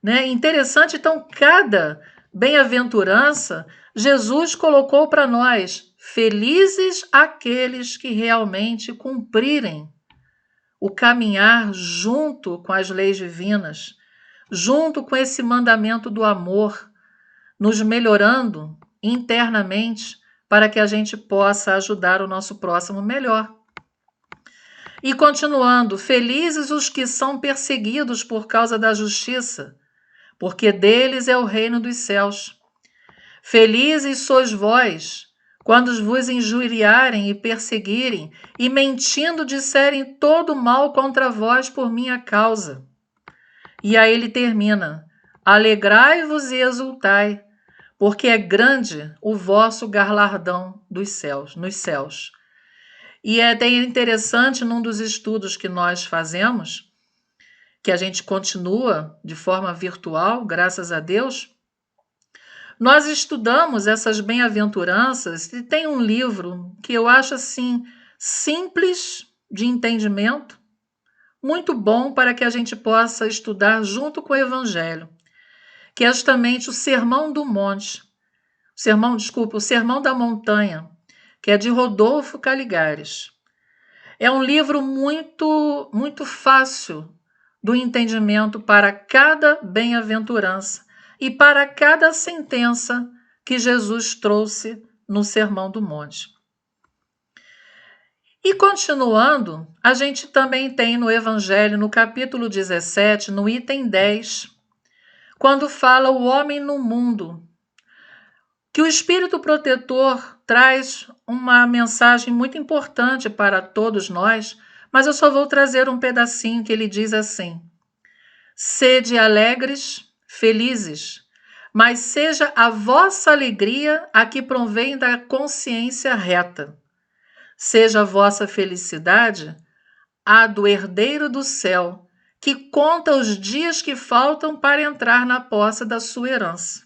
Né? Interessante, então, cada bem-aventurança, Jesus colocou para nós, felizes aqueles que realmente cumprirem o caminhar junto com as leis divinas, junto com esse mandamento do amor, nos melhorando internamente para que a gente possa ajudar o nosso próximo melhor. E continuando, felizes os que são perseguidos por causa da justiça, porque deles é o reino dos céus. Felizes sois vós, quando vos injuriarem e perseguirem, e mentindo disserem todo mal contra vós por minha causa. E aí ele termina, alegrai-vos e exultai, porque é grande o vosso galardão dos céus, nos céus. E é até interessante, num dos estudos que nós fazemos, que a gente continua de forma virtual, graças a Deus, nós estudamos essas bem-aventuranças e tem um livro que eu acho assim simples de entendimento, muito bom para que a gente possa estudar junto com o Evangelho, que é justamente o Sermão do Monte, o Sermão da Montanha, que é de Rodolfo Caligares. É um livro muito, muito fácil do entendimento para cada bem-aventurança e para cada sentença que Jesus trouxe no Sermão do Monte. E continuando, a gente também tem no Evangelho, no capítulo 17, no item 10, quando fala o homem no mundo, que o Espírito Protetor traz uma mensagem muito importante para todos nós, mas eu só vou trazer um pedacinho que ele diz assim: sede alegres, felizes, mas seja a vossa alegria a que provém da consciência reta. Seja a vossa felicidade a do herdeiro do céu, que conta os dias que faltam para entrar na posse da sua herança.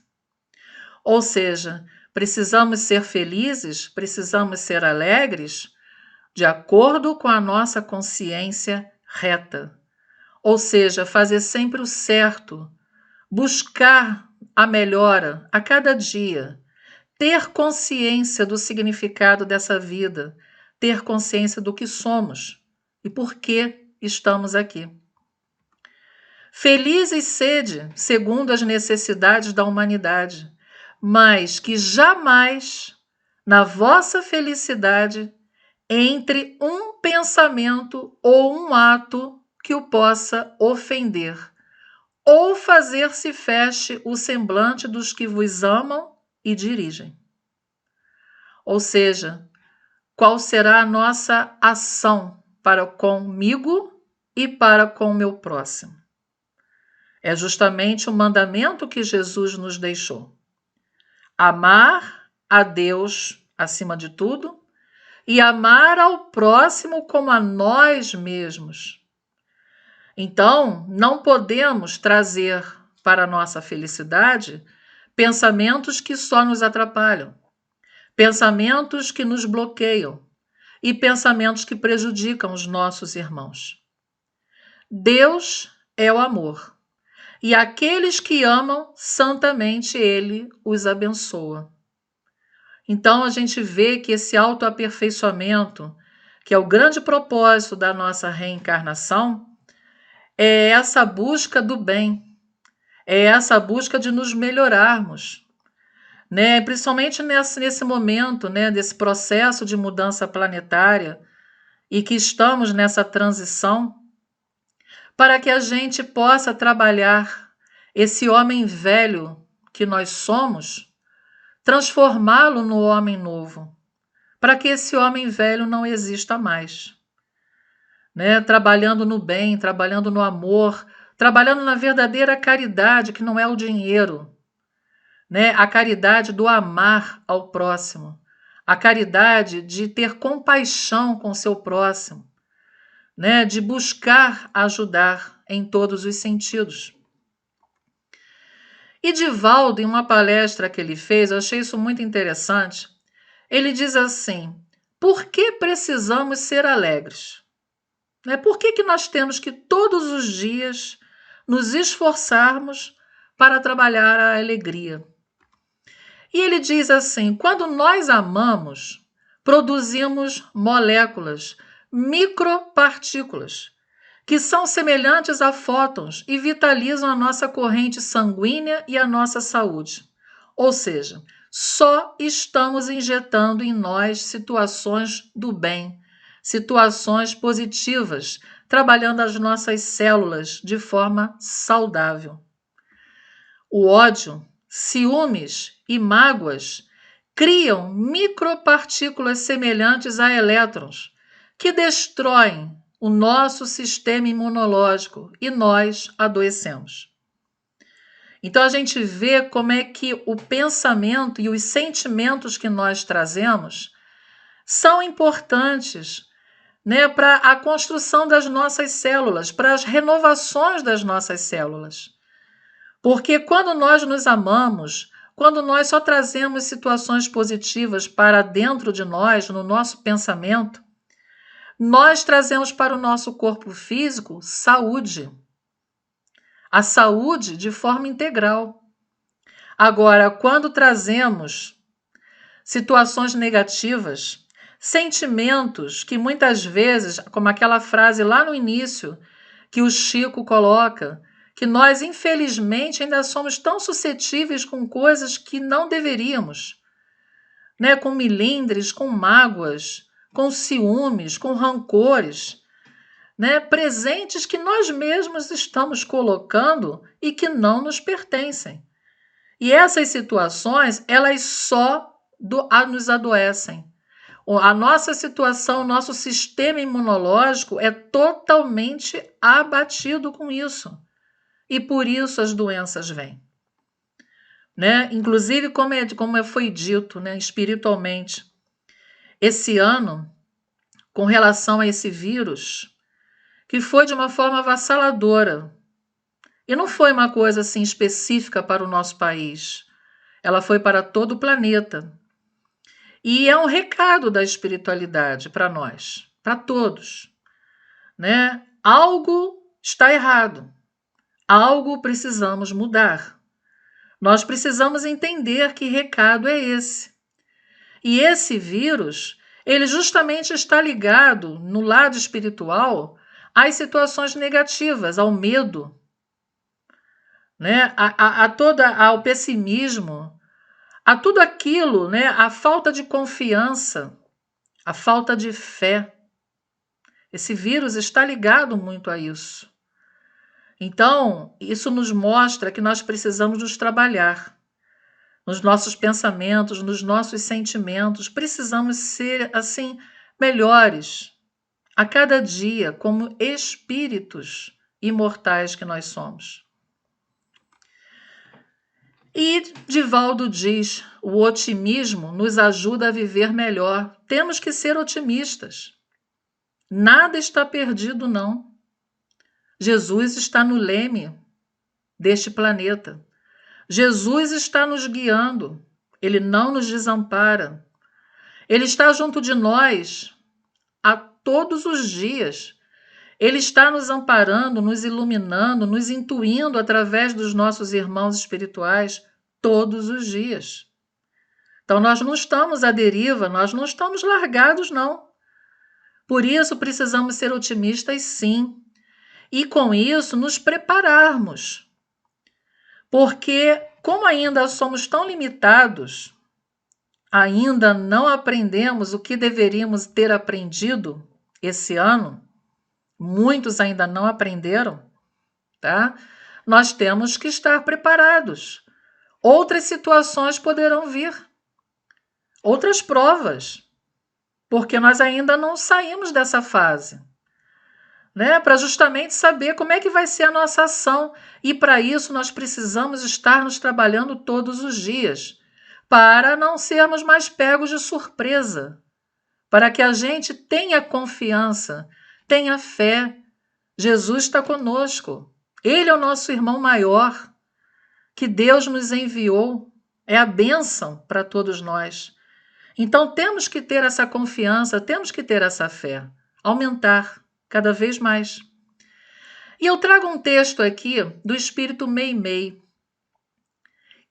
Ou seja, precisamos ser felizes, precisamos ser alegres de acordo com a nossa consciência reta. Ou seja, fazer sempre o certo, buscar a melhora a cada dia, ter consciência do significado dessa vida, ter consciência do que somos e por que estamos aqui. Felizes sede, segundo as necessidades da humanidade, mas que jamais, na vossa felicidade, entre um pensamento ou um ato que o possa ofender, ou fazer-se feche o semblante dos que vos amam e dirigem. Ou seja, qual será a nossa ação para comigo e para com o meu próximo? É justamente o mandamento que Jesus nos deixou. Amar a Deus acima de tudo e amar ao próximo como a nós mesmos. Então, não podemos trazer para a nossa felicidade pensamentos que só nos atrapalham, pensamentos que nos bloqueiam e pensamentos que prejudicam os nossos irmãos. Deus é o amor, e aqueles que amam santamente Ele os abençoa. Então a gente vê que esse autoaperfeiçoamento, que é o grande propósito da nossa reencarnação, é essa busca do bem, é essa busca de nos melhorarmos, né? Principalmente nesse momento, né, desse processo de mudança planetária e que estamos nessa transição, para que a gente possa trabalhar esse homem velho que nós somos, transformá-lo no homem novo, para que esse homem velho não exista mais, né? Trabalhando no bem, trabalhando no amor, trabalhando na verdadeira caridade, que não é o dinheiro, né? A caridade do amar ao próximo, a caridade de ter compaixão com o seu próximo, né? De buscar ajudar em todos os sentidos. E Divaldo, em uma palestra que ele fez, eu achei isso muito interessante, ele diz assim: por que precisamos ser alegres? Né? Por que nós temos que todos os dias nos esforçarmos para trabalhar a alegria? E ele diz assim: quando nós amamos, produzimos moléculas, micropartículas, que são semelhantes a fótons e vitalizam a nossa corrente sanguínea e a nossa saúde. Ou seja, só estamos injetando em nós situações do bem, situações positivas, trabalhando as nossas células de forma saudável. O ódio, ciúmes e mágoas criam micropartículas semelhantes a elétrons, que destroem o nosso sistema imunológico e nós adoecemos. Então a gente vê como é que o pensamento e os sentimentos que nós trazemos são importantes, né, para a construção das nossas células, para as renovações das nossas células. Porque quando nós nos amamos, quando nós só trazemos situações positivas para dentro de nós, no nosso pensamento, nós trazemos para o nosso corpo físico saúde. A saúde de forma integral. Agora, quando trazemos situações negativas, sentimentos que muitas vezes, como aquela frase lá no início que o Chico coloca, que nós infelizmente ainda somos tão suscetíveis com coisas que não deveríamos, né? Com milindres, com mágoas, com ciúmes, com rancores, né? Presentes que nós mesmos estamos colocando e que não nos pertencem. E essas situações, elas só nos adoecem. A nossa situação, o nosso sistema imunológico é totalmente abatido com isso. E por isso as doenças vêm. Né? Inclusive, como foi dito, né, espiritualmente, esse ano, com relação a esse vírus, que foi de uma forma avassaladora. E não foi uma coisa assim específica para o nosso país. Ela foi para todo o planeta. E é um recado da espiritualidade para nós. para todos, né? Algo está errado, algo precisamos mudar. Nós precisamos entender que recado é esse. E esse vírus, ele justamente está ligado no lado espiritual às situações negativas, ao medo, né? Ao pessimismo, a tudo aquilo, né? A falta de confiança, a falta de fé. Esse vírus está ligado muito a isso. Então, isso nos mostra que nós precisamos nos trabalhar nos nossos pensamentos, nos nossos sentimentos. Precisamos ser, assim, melhores a cada dia, como espíritos imortais que nós somos. E Divaldo diz: o otimismo nos ajuda a viver melhor. Temos que ser otimistas. Nada está perdido, não. Jesus está no leme deste planeta. Jesus está nos guiando. Ele não nos desampara. Ele está junto de nós a todos os dias. Ele está nos amparando, nos iluminando, nos intuindo através dos nossos irmãos espirituais todos os dias. Então, nós não estamos à deriva, nós não estamos largados, não. Por isso, precisamos ser otimistas, sim. E, com isso, nos prepararmos. Porque, como ainda somos tão limitados, ainda não aprendemos o que deveríamos ter aprendido esse ano, muitos ainda não aprenderam, tá? Nós temos que estar preparados. Outras situações poderão vir, outras provas, porque nós ainda não saímos dessa fase, né? Para justamente saber como é que vai ser a nossa ação. E para isso nós precisamos estar nos trabalhando todos os dias, para não sermos mais pegos de surpresa, para que a gente tenha confiança, tenha fé. Jesus está conosco. Ele é o nosso irmão maior, que Deus nos enviou. É a bênção para todos nós. Então temos que ter essa confiança, temos que ter essa fé, aumentar cada vez mais. E eu trago um texto aqui do Espírito Meimei,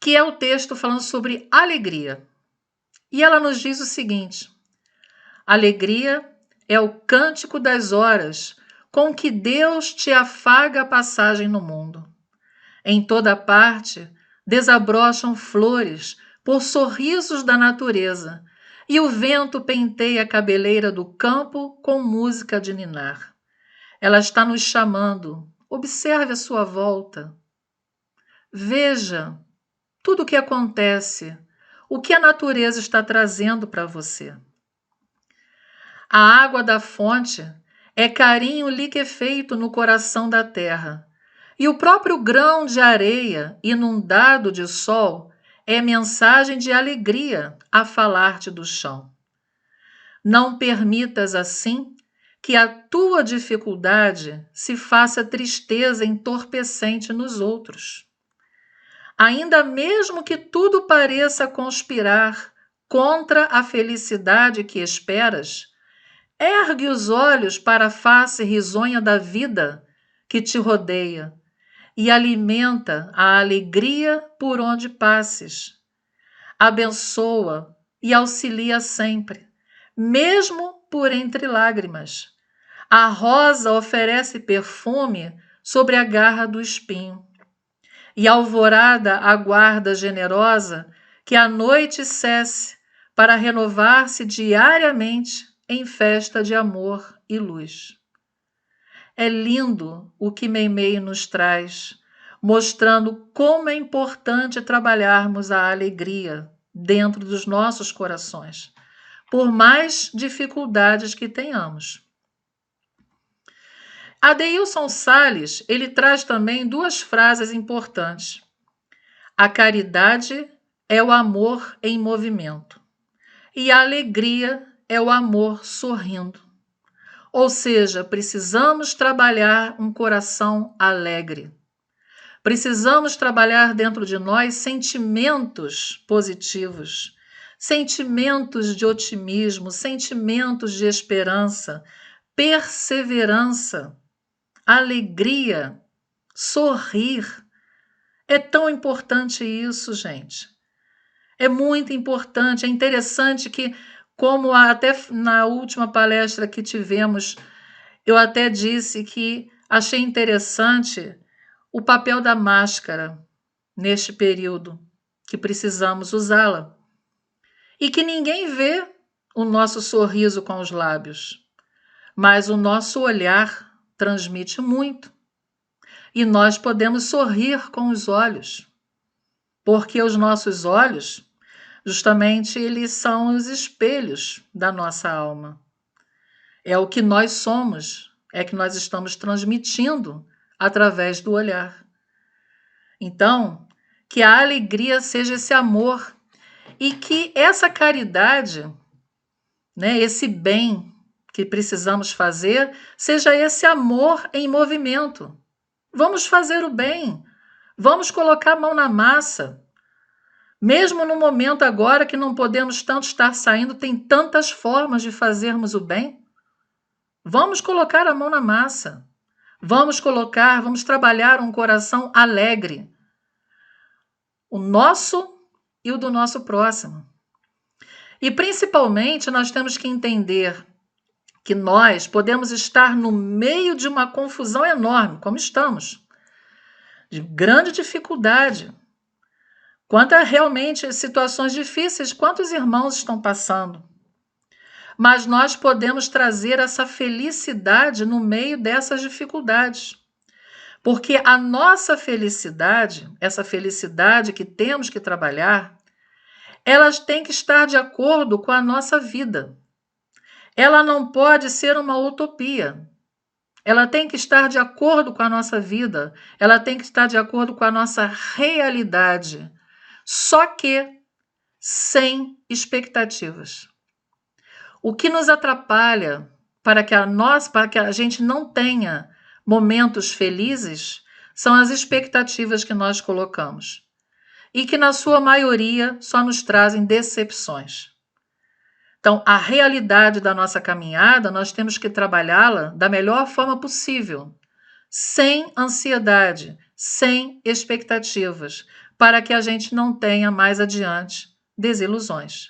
que é o texto falando sobre alegria. E ela nos diz o seguinte: alegria é o cântico das horas com que Deus te afaga a passagem no mundo. Em toda parte desabrocham flores por sorrisos da natureza, e o vento penteia a cabeleira do campo com música de ninar. Ela está nos chamando. Observe a sua volta. Veja tudo o que acontece, o que a natureza está trazendo para você. A água da fonte é carinho liquefeito no coração da terra, e o próprio grão de areia inundado de sol é mensagem de alegria a falar-te do chão. Não permitas assim que a tua dificuldade se faça tristeza entorpecente nos outros. Ainda mesmo que tudo pareça conspirar contra a felicidade que esperas, ergue os olhos para a face risonha da vida que te rodeia e alimenta a alegria por onde passes. Abençoa e auxilia sempre, mesmo por entre lágrimas. A rosa oferece perfume sobre a garra do espinho, e a alvorada aguarda generosa que a noite cesse para renovar-se diariamente em festa de amor e luz. É lindo o que Meimei nos traz, mostrando como é importante trabalharmos a alegria dentro dos nossos corações, por mais dificuldades que tenhamos. Adeilson Salles, ele traz também duas frases importantes. A caridade é o amor em movimento e a alegria é o amor sorrindo. Ou seja, precisamos trabalhar um coração alegre. Precisamos trabalhar dentro de nós sentimentos positivos, sentimentos de otimismo, sentimentos de esperança, perseverança, alegria, sorrir. É tão importante isso, gente. É muito importante, é interessante que, como até na última palestra que tivemos, eu até disse que achei interessante o papel da máscara neste período, que precisamos usá-la. E que ninguém vê o nosso sorriso com os lábios, mas o nosso olhar transmite muito. E nós podemos sorrir com os olhos, porque os nossos olhos, justamente, eles são os espelhos da nossa alma. É o que nós somos, é que nós estamos transmitindo através do olhar. Então, que a alegria seja esse amor e que essa caridade, né, esse bem que precisamos fazer, seja esse amor em movimento. Vamos fazer o bem, vamos colocar a mão na massa. Mesmo no momento agora que não podemos tanto estar saindo, tem tantas formas de fazermos o bem. Vamos colocar a mão na massa. Vamos trabalhar um coração alegre. O nosso e o do nosso próximo. E principalmente nós temos que entender que nós podemos estar no meio de uma confusão enorme, como estamos, de grande dificuldade. Quantas realmente situações difíceis, quantos irmãos estão passando. Mas nós podemos trazer essa felicidade no meio dessas dificuldades. Porque a nossa felicidade, essa felicidade que temos que trabalhar, elas têm que estar de acordo com a nossa vida. Ela não pode ser uma utopia. Ela tem que estar de acordo com a nossa vida. Ela tem que estar de acordo com a nossa realidade. Só que sem expectativas. O que nos atrapalha para que a gente não tenha momentos felizes são as expectativas que nós colocamos. E que, na sua maioria, só nos trazem decepções. Então, a realidade da nossa caminhada, nós temos que trabalhá-la da melhor forma possível, sem ansiedade, sem expectativas, para que a gente não tenha mais adiante desilusões.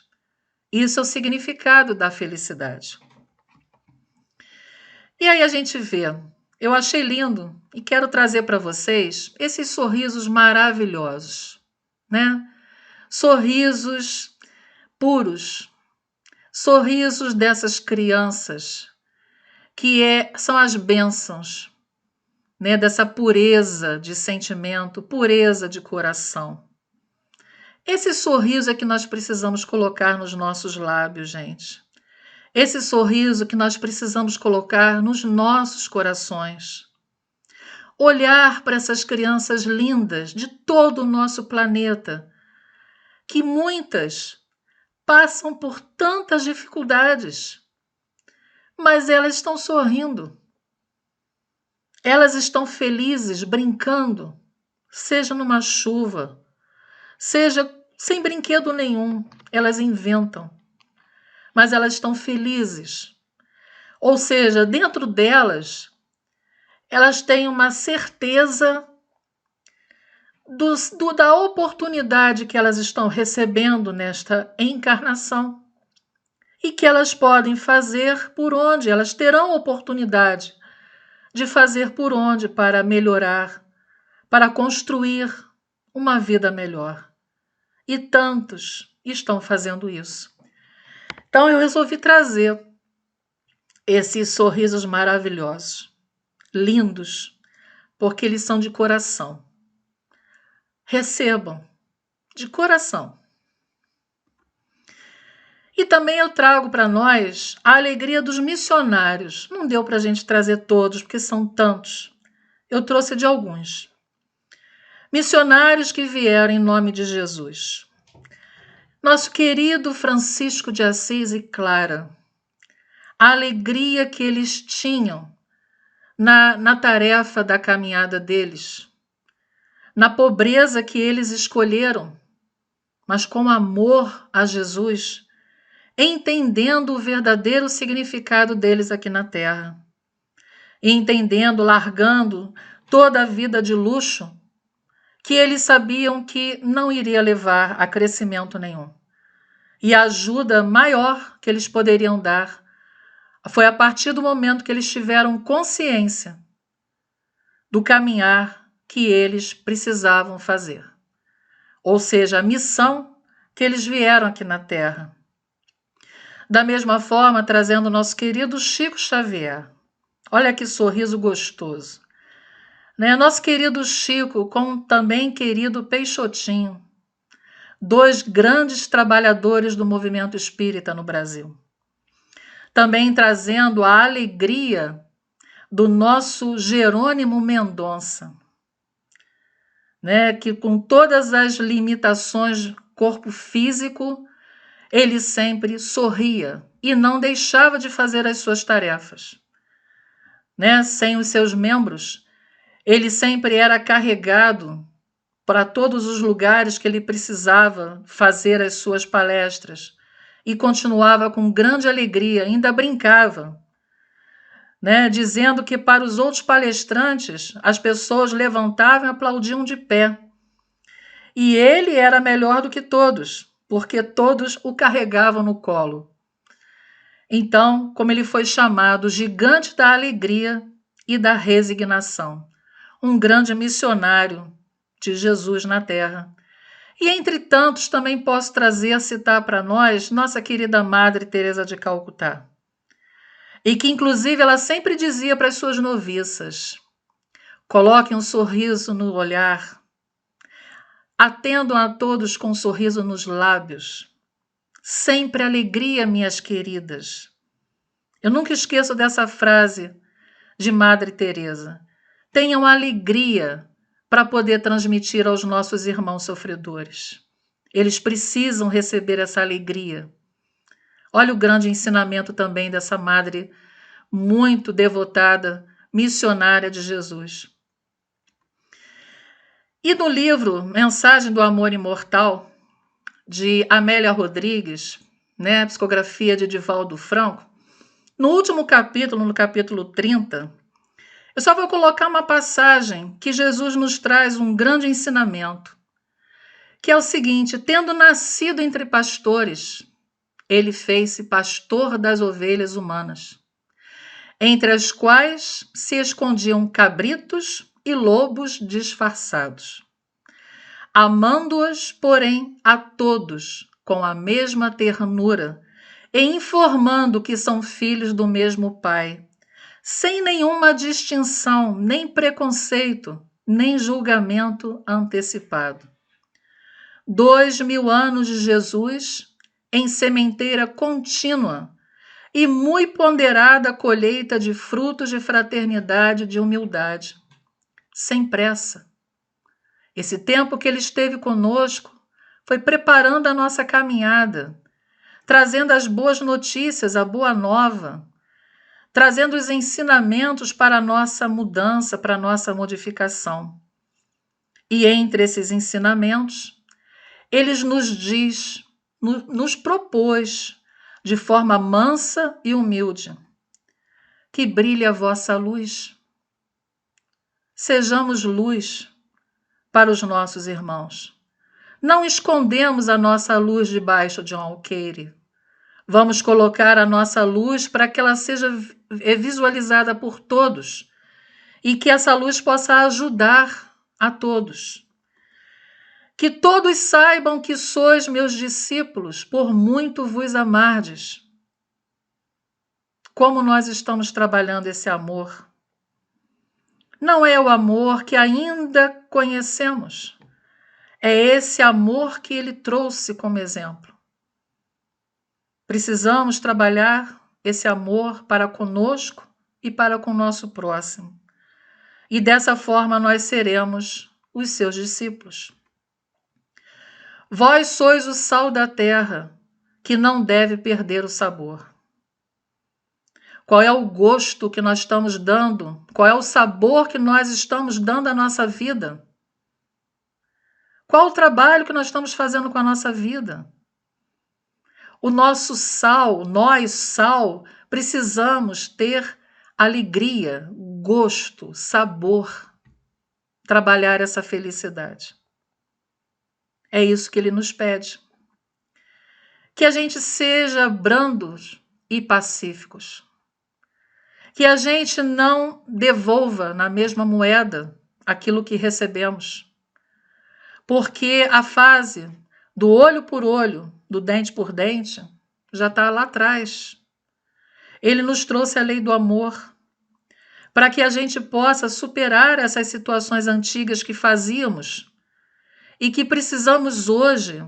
Isso é o significado da felicidade. E aí a gente vê, eu achei lindo e quero trazer para vocês esses sorrisos maravilhosos, né? Sorrisos puros, sorrisos dessas crianças, que são as bênçãos, né? Dessa pureza de sentimento, pureza de coração. Esse sorriso é que nós precisamos colocar nos nossos lábios, gente. Esse sorriso que nós precisamos colocar nos nossos corações. Olhar para essas crianças lindas de todo o nosso planeta, que muitas passam por tantas dificuldades, mas elas estão sorrindo. Elas estão felizes, brincando, seja numa chuva, seja sem brinquedo nenhum, elas inventam, mas elas estão felizes. Ou seja, dentro delas, elas têm uma certeza da oportunidade que elas estão recebendo nesta encarnação e que elas podem fazer por onde, elas terão oportunidade de fazer por onde para melhorar, para construir uma vida melhor. E tantos estão fazendo isso. Então eu resolvi trazer esses sorrisos maravilhosos, lindos, porque eles são de coração. Recebam, de coração. E também eu trago para nós a alegria dos missionários. Não deu para a gente trazer todos, porque são tantos. Eu trouxe de alguns. Missionários que vieram em nome de Jesus. Nosso querido Francisco de Assis e Clara. A alegria que eles tinham na tarefa da caminhada deles. Na pobreza que eles escolheram, mas com amor a Jesus. entendendo o verdadeiro significado deles aqui na Terra, entendendo, largando toda a vida de luxo que eles sabiam que não iria levar a crescimento nenhum. E a ajuda maior que eles poderiam dar foi a partir do momento que eles tiveram consciência do caminhar que eles precisavam fazer. Ou seja, a missão que eles vieram aqui na Terra. Da mesma forma, trazendo o nosso querido Chico Xavier. Olha que sorriso gostoso. Né? Nosso querido Chico, com também querido Peixotinho, dois grandes trabalhadores do movimento espírita no Brasil. Também trazendo a alegria do nosso Jerônimo Mendonça, né? Que com todas as limitações do corpo físico, ele sempre sorria e não deixava de fazer as suas tarefas. Né? Sem os seus membros, ele sempre era carregado para todos os lugares que ele precisava fazer as suas palestras e continuava com grande alegria, ainda brincava, né? Dizendo que para os outros palestrantes as pessoas levantavam e aplaudiam de pé. E ele era melhor do que todos, porque todos o carregavam no colo. Então, como ele foi chamado, gigante da alegria e da resignação, um grande missionário de Jesus na Terra. E entre tantos também posso citar para nós nossa querida Madre Teresa de Calcutá. E que inclusive ela sempre dizia para as suas noviças: coloquem um sorriso no olhar, atendam a todos com um sorriso nos lábios. Sempre alegria, minhas queridas. Eu nunca esqueço dessa frase de Madre Teresa. Tenham alegria para poder transmitir aos nossos irmãos sofredores. Eles precisam receber essa alegria. Olha o grande ensinamento também dessa madre muito devotada, missionária de Jesus. E no livro Mensagem do Amor Imortal, de Amélia Rodrigues, né, psicografia de Divaldo Franco, no último capítulo, no capítulo 30, eu só vou colocar uma passagem que Jesus nos traz um grande ensinamento, que é o seguinte: tendo nascido entre pastores, ele fez-se pastor das ovelhas humanas, entre as quais se escondiam cabritos e lobos disfarçados, amando-as, porém, a todos com a mesma ternura e informando que são filhos do mesmo Pai, sem nenhuma distinção, nem preconceito, nem julgamento antecipado. 2000 anos de Jesus em sementeira contínua e muito ponderada colheita de frutos de fraternidade e de humildade, sem pressa. Esse tempo que ele esteve conosco foi preparando a nossa caminhada, trazendo as boas notícias, a boa nova, trazendo os ensinamentos para a nossa mudança, para a nossa modificação. E entre esses ensinamentos, ele nos propôs, de forma mansa e humilde, que brilhe a vossa luz. Sejamos luz para os nossos irmãos. Não escondemos a nossa luz debaixo de um alqueire. Vamos colocar a nossa luz para que ela seja visualizada por todos e que essa luz possa ajudar a todos. Que todos saibam que sois meus discípulos, por muito vos amardes. Como nós estamos trabalhando esse amor? Não é o amor que ainda conhecemos, é esse amor que ele trouxe como exemplo. Precisamos trabalhar esse amor para conosco e para com o nosso próximo. E dessa forma nós seremos os seus discípulos. Vós sois o sal da terra, que não deve perder o sabor. Qual é o gosto que nós estamos dando? Qual é o sabor que nós estamos dando à nossa vida? Qual o trabalho que nós estamos fazendo com a nossa vida? O nosso sal, nós, sal, precisamos ter alegria, gosto, sabor, trabalhar essa felicidade. É isso que ele nos pede. Que a gente seja brandos e pacíficos. Que a gente não devolva na mesma moeda aquilo que recebemos. Porque a fase do olho por olho, do dente por dente, já está lá atrás. Ele nos trouxe a lei do amor para que a gente possa superar essas situações antigas que fazíamos e que precisamos hoje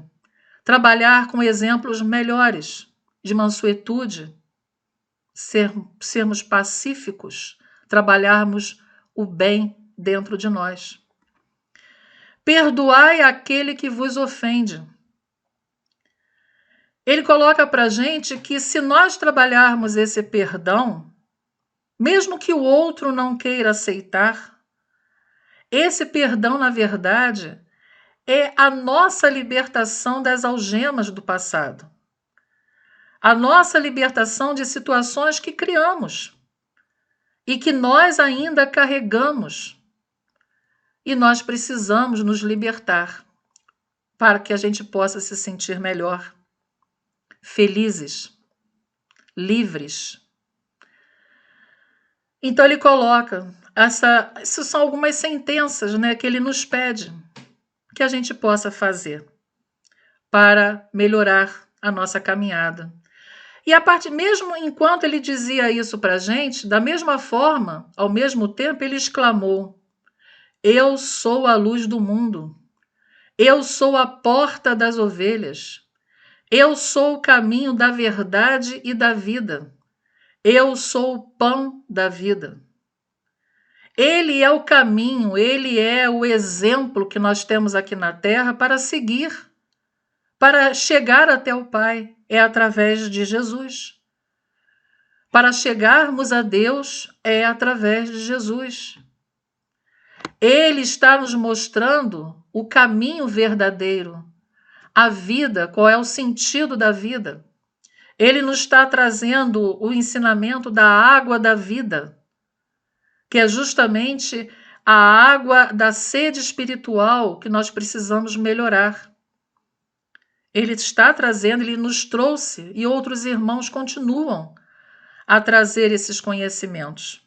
trabalhar com exemplos melhores de mansuetude, sermos pacíficos, trabalharmos o bem dentro de nós. Perdoai aquele que vos ofende. Ele coloca para a gente que se nós trabalharmos esse perdão, mesmo que o outro não queira aceitar, esse perdão, na verdade, é a nossa libertação das algemas do passado. A nossa libertação de situações que criamos e que nós ainda carregamos. E nós precisamos nos libertar para que a gente possa se sentir melhor, felizes, livres. Então ele coloca, essas são algumas sentenças, né, que ele nos pede que a gente possa fazer para melhorar a nossa caminhada. E mesmo enquanto ele dizia isso para a gente, da mesma forma, ao mesmo tempo, ele exclamou: eu sou a luz do mundo, eu sou a porta das ovelhas, eu sou o caminho da verdade e da vida, eu sou o pão da vida. Ele é o caminho, ele é o exemplo que nós temos aqui na Terra para seguir, para chegar até o Pai, é através de Jesus. Para chegarmos a Deus é através de Jesus. Ele está nos mostrando o caminho verdadeiro, a vida, qual é o sentido da vida. Ele nos está trazendo o ensinamento da água da vida, que é justamente a água da sede espiritual que nós precisamos melhorar. Ele está trazendo, ele nos trouxe, e outros irmãos continuam a trazer esses conhecimentos.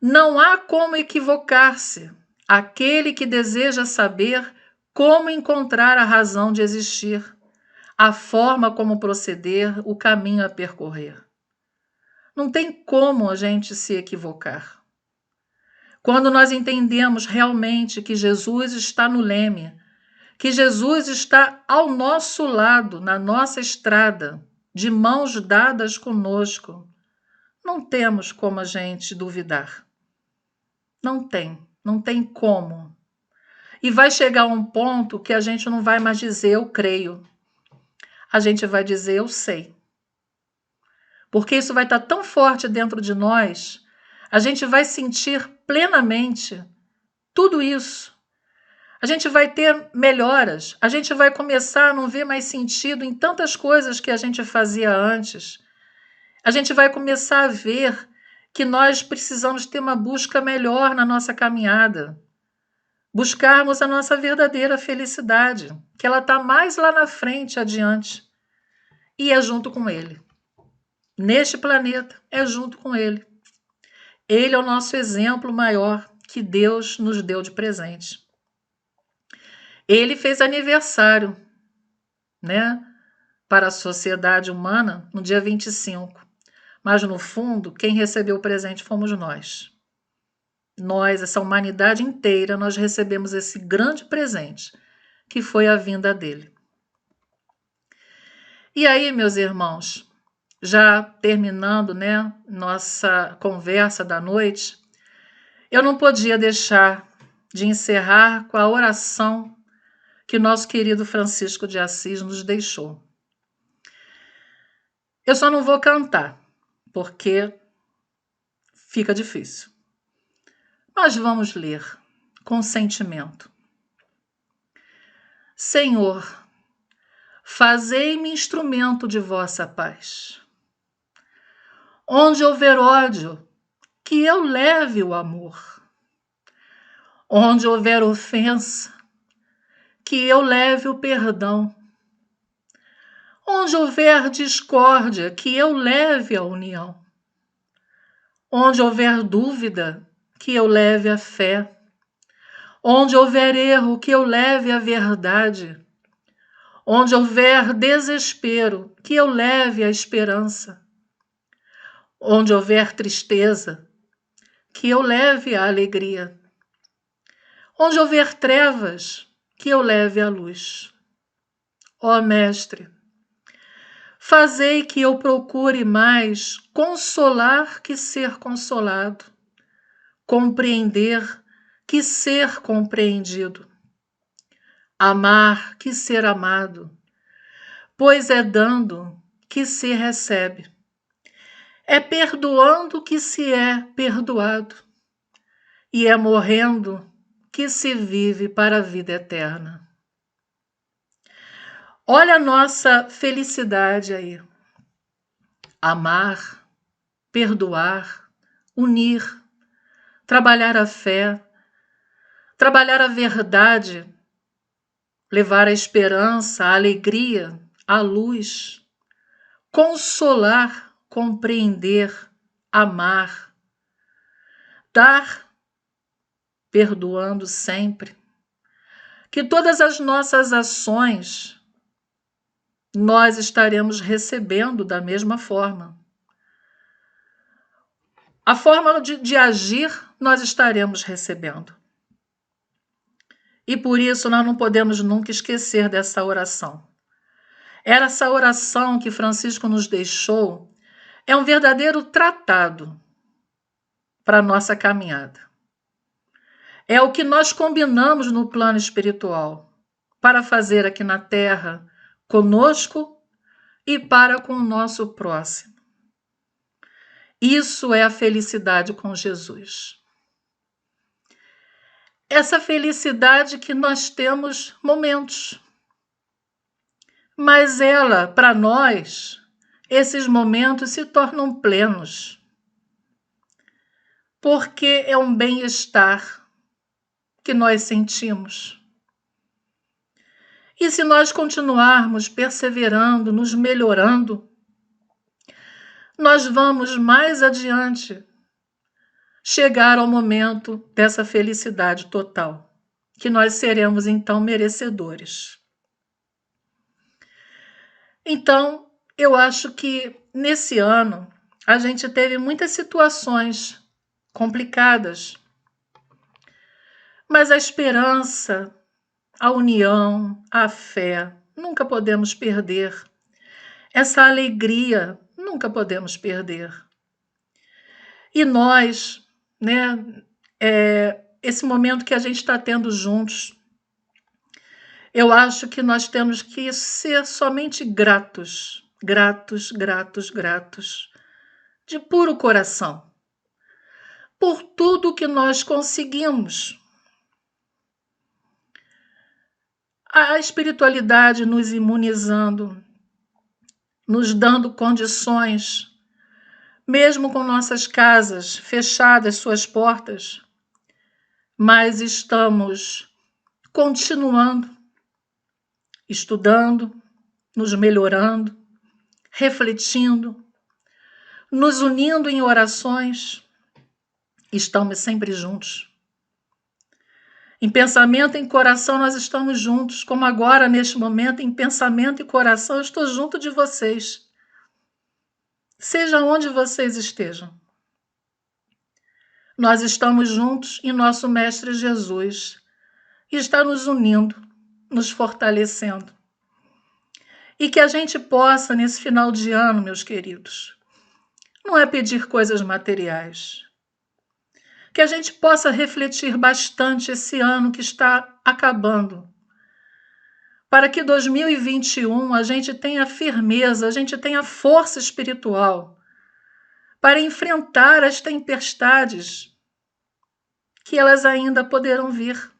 Não há como equivocar-se aquele que deseja saber como encontrar a razão de existir, a forma como proceder, o caminho a percorrer. Não tem como a gente se equivocar. Quando nós entendemos realmente que Jesus está no leme, que Jesus está ao nosso lado, na nossa estrada, de mãos dadas conosco, não temos como a gente duvidar. Não tem como. E vai chegar um ponto que a gente não vai mais dizer eu creio. A gente vai dizer eu sei. Porque isso vai estar tão forte dentro de nós, a gente vai sentir plenamente tudo isso. A gente vai ter melhoras, a gente vai começar a não ver mais sentido em tantas coisas que a gente fazia antes. A gente vai começar a ver que nós precisamos ter uma busca melhor na nossa caminhada. Buscarmos a nossa verdadeira felicidade, que ela está mais lá na frente, adiante. E é junto com Ele. Neste planeta, é junto com Ele. Ele é o nosso exemplo maior que Deus nos deu de presente. Ele fez aniversário, né, para a sociedade humana no dia 25. Mas, no fundo, quem recebeu o presente fomos nós. Nós, essa humanidade inteira, nós recebemos esse grande presente, que foi a vinda dele. E aí, meus irmãos, já terminando, né, nossa conversa da noite, eu não podia deixar de encerrar com a oração que nosso querido Francisco de Assis nos deixou. Eu só não vou cantar, porque fica difícil. Mas vamos ler com sentimento. Senhor, fazei-me instrumento de vossa paz. Onde houver ódio, que eu leve o amor. Onde houver ofensa, que eu leve o perdão. Onde houver discórdia, que eu leve a união. Onde houver dúvida, que eu leve a fé. Onde houver erro, que eu leve a verdade. Onde houver desespero, que eu leve a esperança. Onde houver tristeza, que eu leve a alegria. Onde houver trevas, que eu leve a luz. Ó Mestre, fazei que eu procure mais consolar que ser consolado, compreender que ser compreendido, amar que ser amado, pois é dando que se recebe, é perdoando que se é perdoado, e é morrendo que se vive para a vida eterna. Olha a nossa felicidade aí. Amar, perdoar, unir, trabalhar a fé, trabalhar a verdade, levar a esperança, a alegria, a luz, consolar, compreender, amar, dar, perdoando sempre. Que todas as nossas ações nós estaremos recebendo da mesma forma. A forma de agir nós estaremos recebendo. E por isso nós não podemos nunca esquecer dessa oração. Essa oração que Francisco nos deixou é um verdadeiro tratado para a nossa caminhada. É o que nós combinamos no plano espiritual para fazer aqui na Terra, conosco e para com o nosso próximo. Isso é a felicidade com Jesus. Essa felicidade que nós temos momentos, mas ela, para nós, esses momentos se tornam plenos, porque é um bem-estar que nós sentimos. E se nós continuarmos perseverando, nos melhorando, nós vamos mais adiante chegar ao momento dessa felicidade total, que nós seremos então merecedores. Então, eu acho que nesse ano a gente teve muitas situações complicadas, mas a esperança, a união, a fé, nunca podemos perder. Essa alegria, nunca podemos perder. E nós, esse momento que a gente está tendo juntos, eu acho que nós temos que ser somente gratos, gratos, gratos, gratos, de puro coração, por tudo que nós conseguimos. A espiritualidade nos imunizando, nos dando condições, mesmo com nossas casas fechadas, suas portas, mas estamos continuando, estudando, nos melhorando, refletindo, nos unindo em orações, estamos sempre juntos. Em pensamento e em coração nós estamos juntos, como agora, neste momento, em pensamento e coração, eu estou junto de vocês. Seja onde vocês estejam. Nós estamos juntos e nosso Mestre Jesus está nos unindo, nos fortalecendo. E que a gente possa, nesse final de ano, meus queridos, não é pedir coisas materiais, que a gente possa refletir bastante esse ano que está acabando, para que 2021 a gente tenha firmeza, a gente tenha força espiritual para enfrentar as tempestades que elas ainda poderão vir.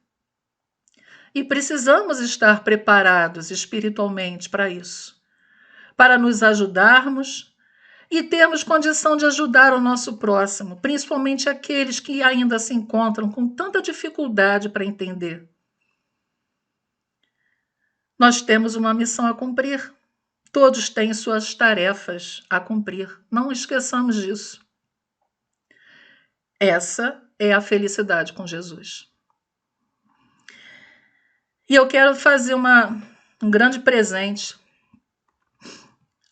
E precisamos estar preparados espiritualmente para isso, para nos ajudarmos e termos condição de ajudar o nosso próximo, principalmente aqueles que ainda se encontram com tanta dificuldade para entender. Nós temos uma missão a cumprir. Todos têm suas tarefas a cumprir. Não esqueçamos disso. Essa é a felicidade com Jesus. E eu quero fazer um grande presente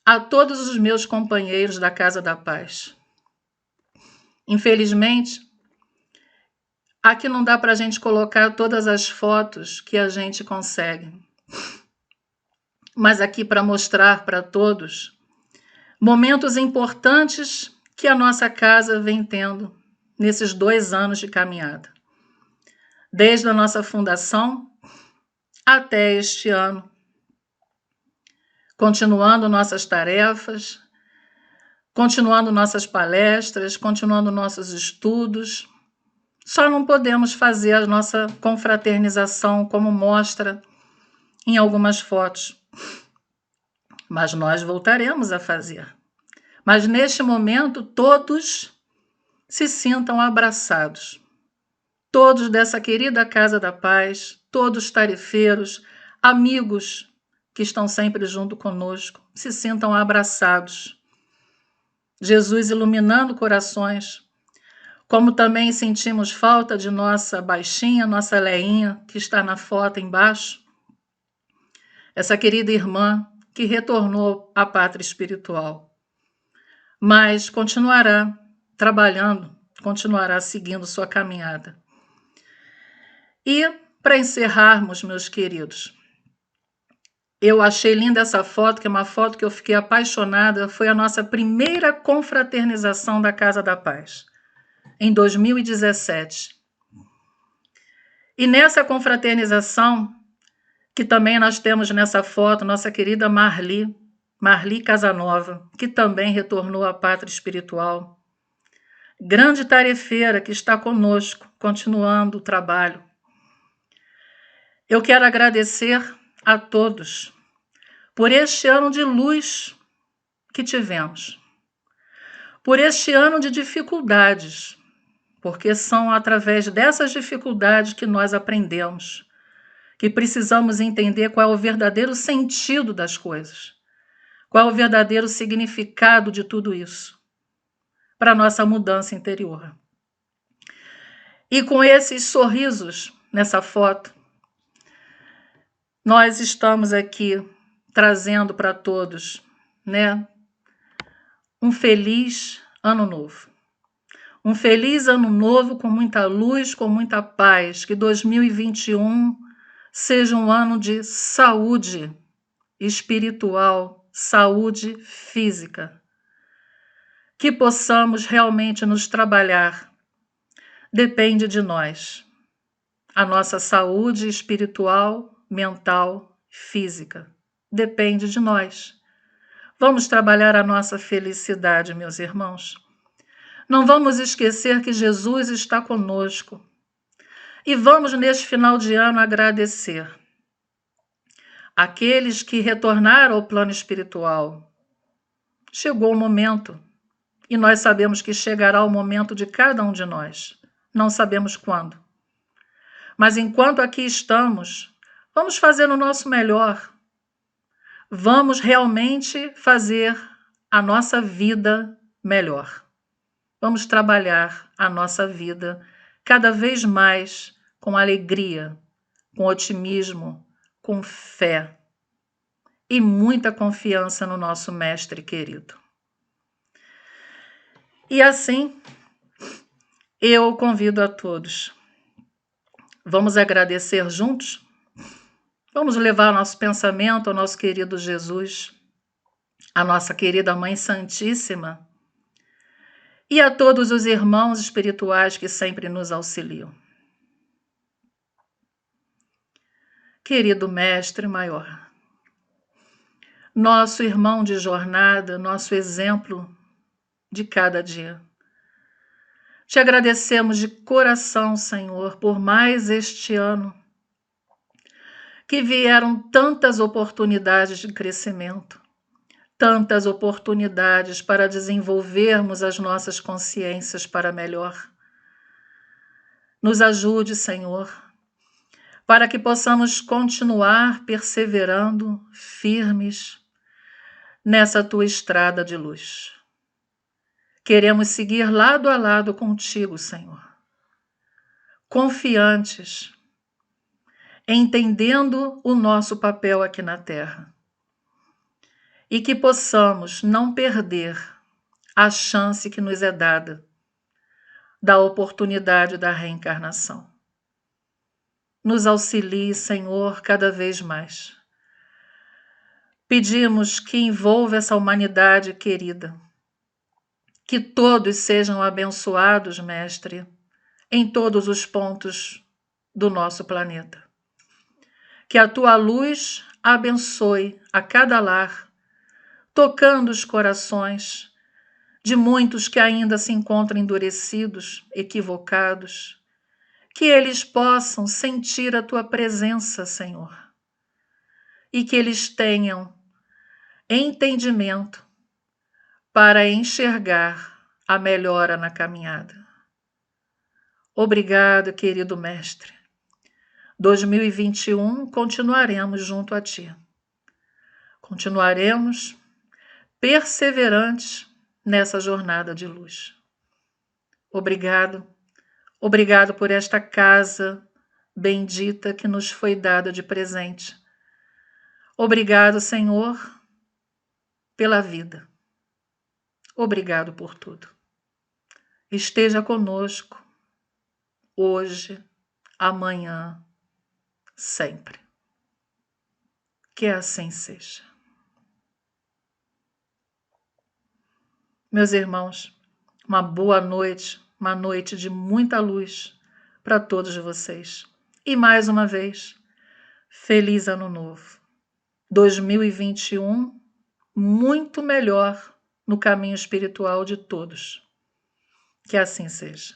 a todos os meus companheiros da Casa da Paz. Infelizmente, aqui não dá para a gente colocar todas as fotos que a gente consegue. Mas aqui para mostrar para todos momentos importantes que a nossa casa vem tendo nesses 2 anos de caminhada. Desde a nossa fundação até este ano. Continuando nossas tarefas, continuando nossas palestras, continuando nossos estudos. Só não podemos fazer a nossa confraternização como mostra em algumas fotos. Mas nós voltaremos a fazer. Mas neste momento todos se sintam abraçados. Todos dessa querida Casa da Paz, todos tarefeiros, amigos que estão sempre junto conosco, se sintam abraçados. Jesus iluminando corações, como também sentimos falta de nossa baixinha, nossa Leinha, que está na foto embaixo. Essa querida irmã que retornou à pátria espiritual, mas continuará trabalhando, continuará seguindo sua caminhada. E, para encerrarmos, meus queridos, eu achei linda essa foto, que é uma foto que eu fiquei apaixonada, foi a nossa primeira confraternização da Casa da Paz, em 2017. E nessa confraternização, que também nós temos nessa foto, nossa querida Marli Casanova, que também retornou à pátria espiritual. Grande tarefeira que está conosco, continuando o trabalho. Eu quero agradecer a todos por este ano de luz que tivemos, por este ano de dificuldades, porque são através dessas dificuldades que nós aprendemos, que precisamos entender qual é o verdadeiro sentido das coisas, qual é o verdadeiro significado de tudo isso, para a nossa mudança interior. E com esses sorrisos nessa foto, nós estamos aqui trazendo para todos, né, um feliz ano novo. Um feliz ano novo com muita luz, com muita paz. Que 2021 seja um ano de saúde espiritual, saúde física. Que possamos realmente nos trabalhar. Depende de nós. A nossa saúde espiritual, mental, física. Depende de nós. Vamos trabalhar a nossa felicidade, meus irmãos. Não vamos esquecer que Jesus está conosco. E vamos, neste final de ano, agradecer aqueles que retornaram ao plano espiritual. Chegou o momento, e nós sabemos que chegará o momento de cada um de nós. Não sabemos quando. Mas enquanto aqui estamos, vamos fazer o nosso melhor. Vamos realmente fazer a nossa vida melhor. Vamos trabalhar a nossa vida cada vez mais com alegria, com otimismo, com fé e muita confiança no nosso Mestre querido. E assim, eu convido a todos. Vamos agradecer juntos? Vamos levar nosso pensamento ao nosso querido Jesus, à nossa querida Mãe Santíssima e a todos os irmãos espirituais que sempre nos auxiliam. Querido Mestre Maior, nosso irmão de jornada, nosso exemplo de cada dia. Te agradecemos de coração, Senhor, por mais este ano, que vieram tantas oportunidades de crescimento, tantas oportunidades para desenvolvermos as nossas consciências para melhor. Nos ajude, Senhor, para que possamos continuar perseverando firmes nessa tua estrada de luz. Queremos seguir lado a lado contigo, Senhor, confiantes, entendendo o nosso papel aqui na Terra, e que possamos não perder a chance que nos é dada da oportunidade da reencarnação. Nos auxilie, Senhor, cada vez mais. Pedimos que envolva essa humanidade querida, que todos sejam abençoados, Mestre, em todos os pontos do nosso planeta. Que a tua luz abençoe a cada lar, tocando os corações de muitos que ainda se encontram endurecidos, equivocados, que eles possam sentir a tua presença, Senhor, e que eles tenham entendimento para enxergar a melhora na caminhada. Obrigado, querido Mestre. 2021 continuaremos junto a ti. Continuaremos perseverantes nessa jornada de luz. Obrigado. Obrigado por esta casa bendita que nos foi dada de presente. Obrigado, Senhor, pela vida. Obrigado por tudo. Esteja conosco hoje, amanhã, sempre. Que assim seja. Meus irmãos, uma boa noite, uma noite de muita luz para todos vocês. E mais uma vez, feliz ano novo. 2021, muito melhor no caminho espiritual de todos. Que assim seja.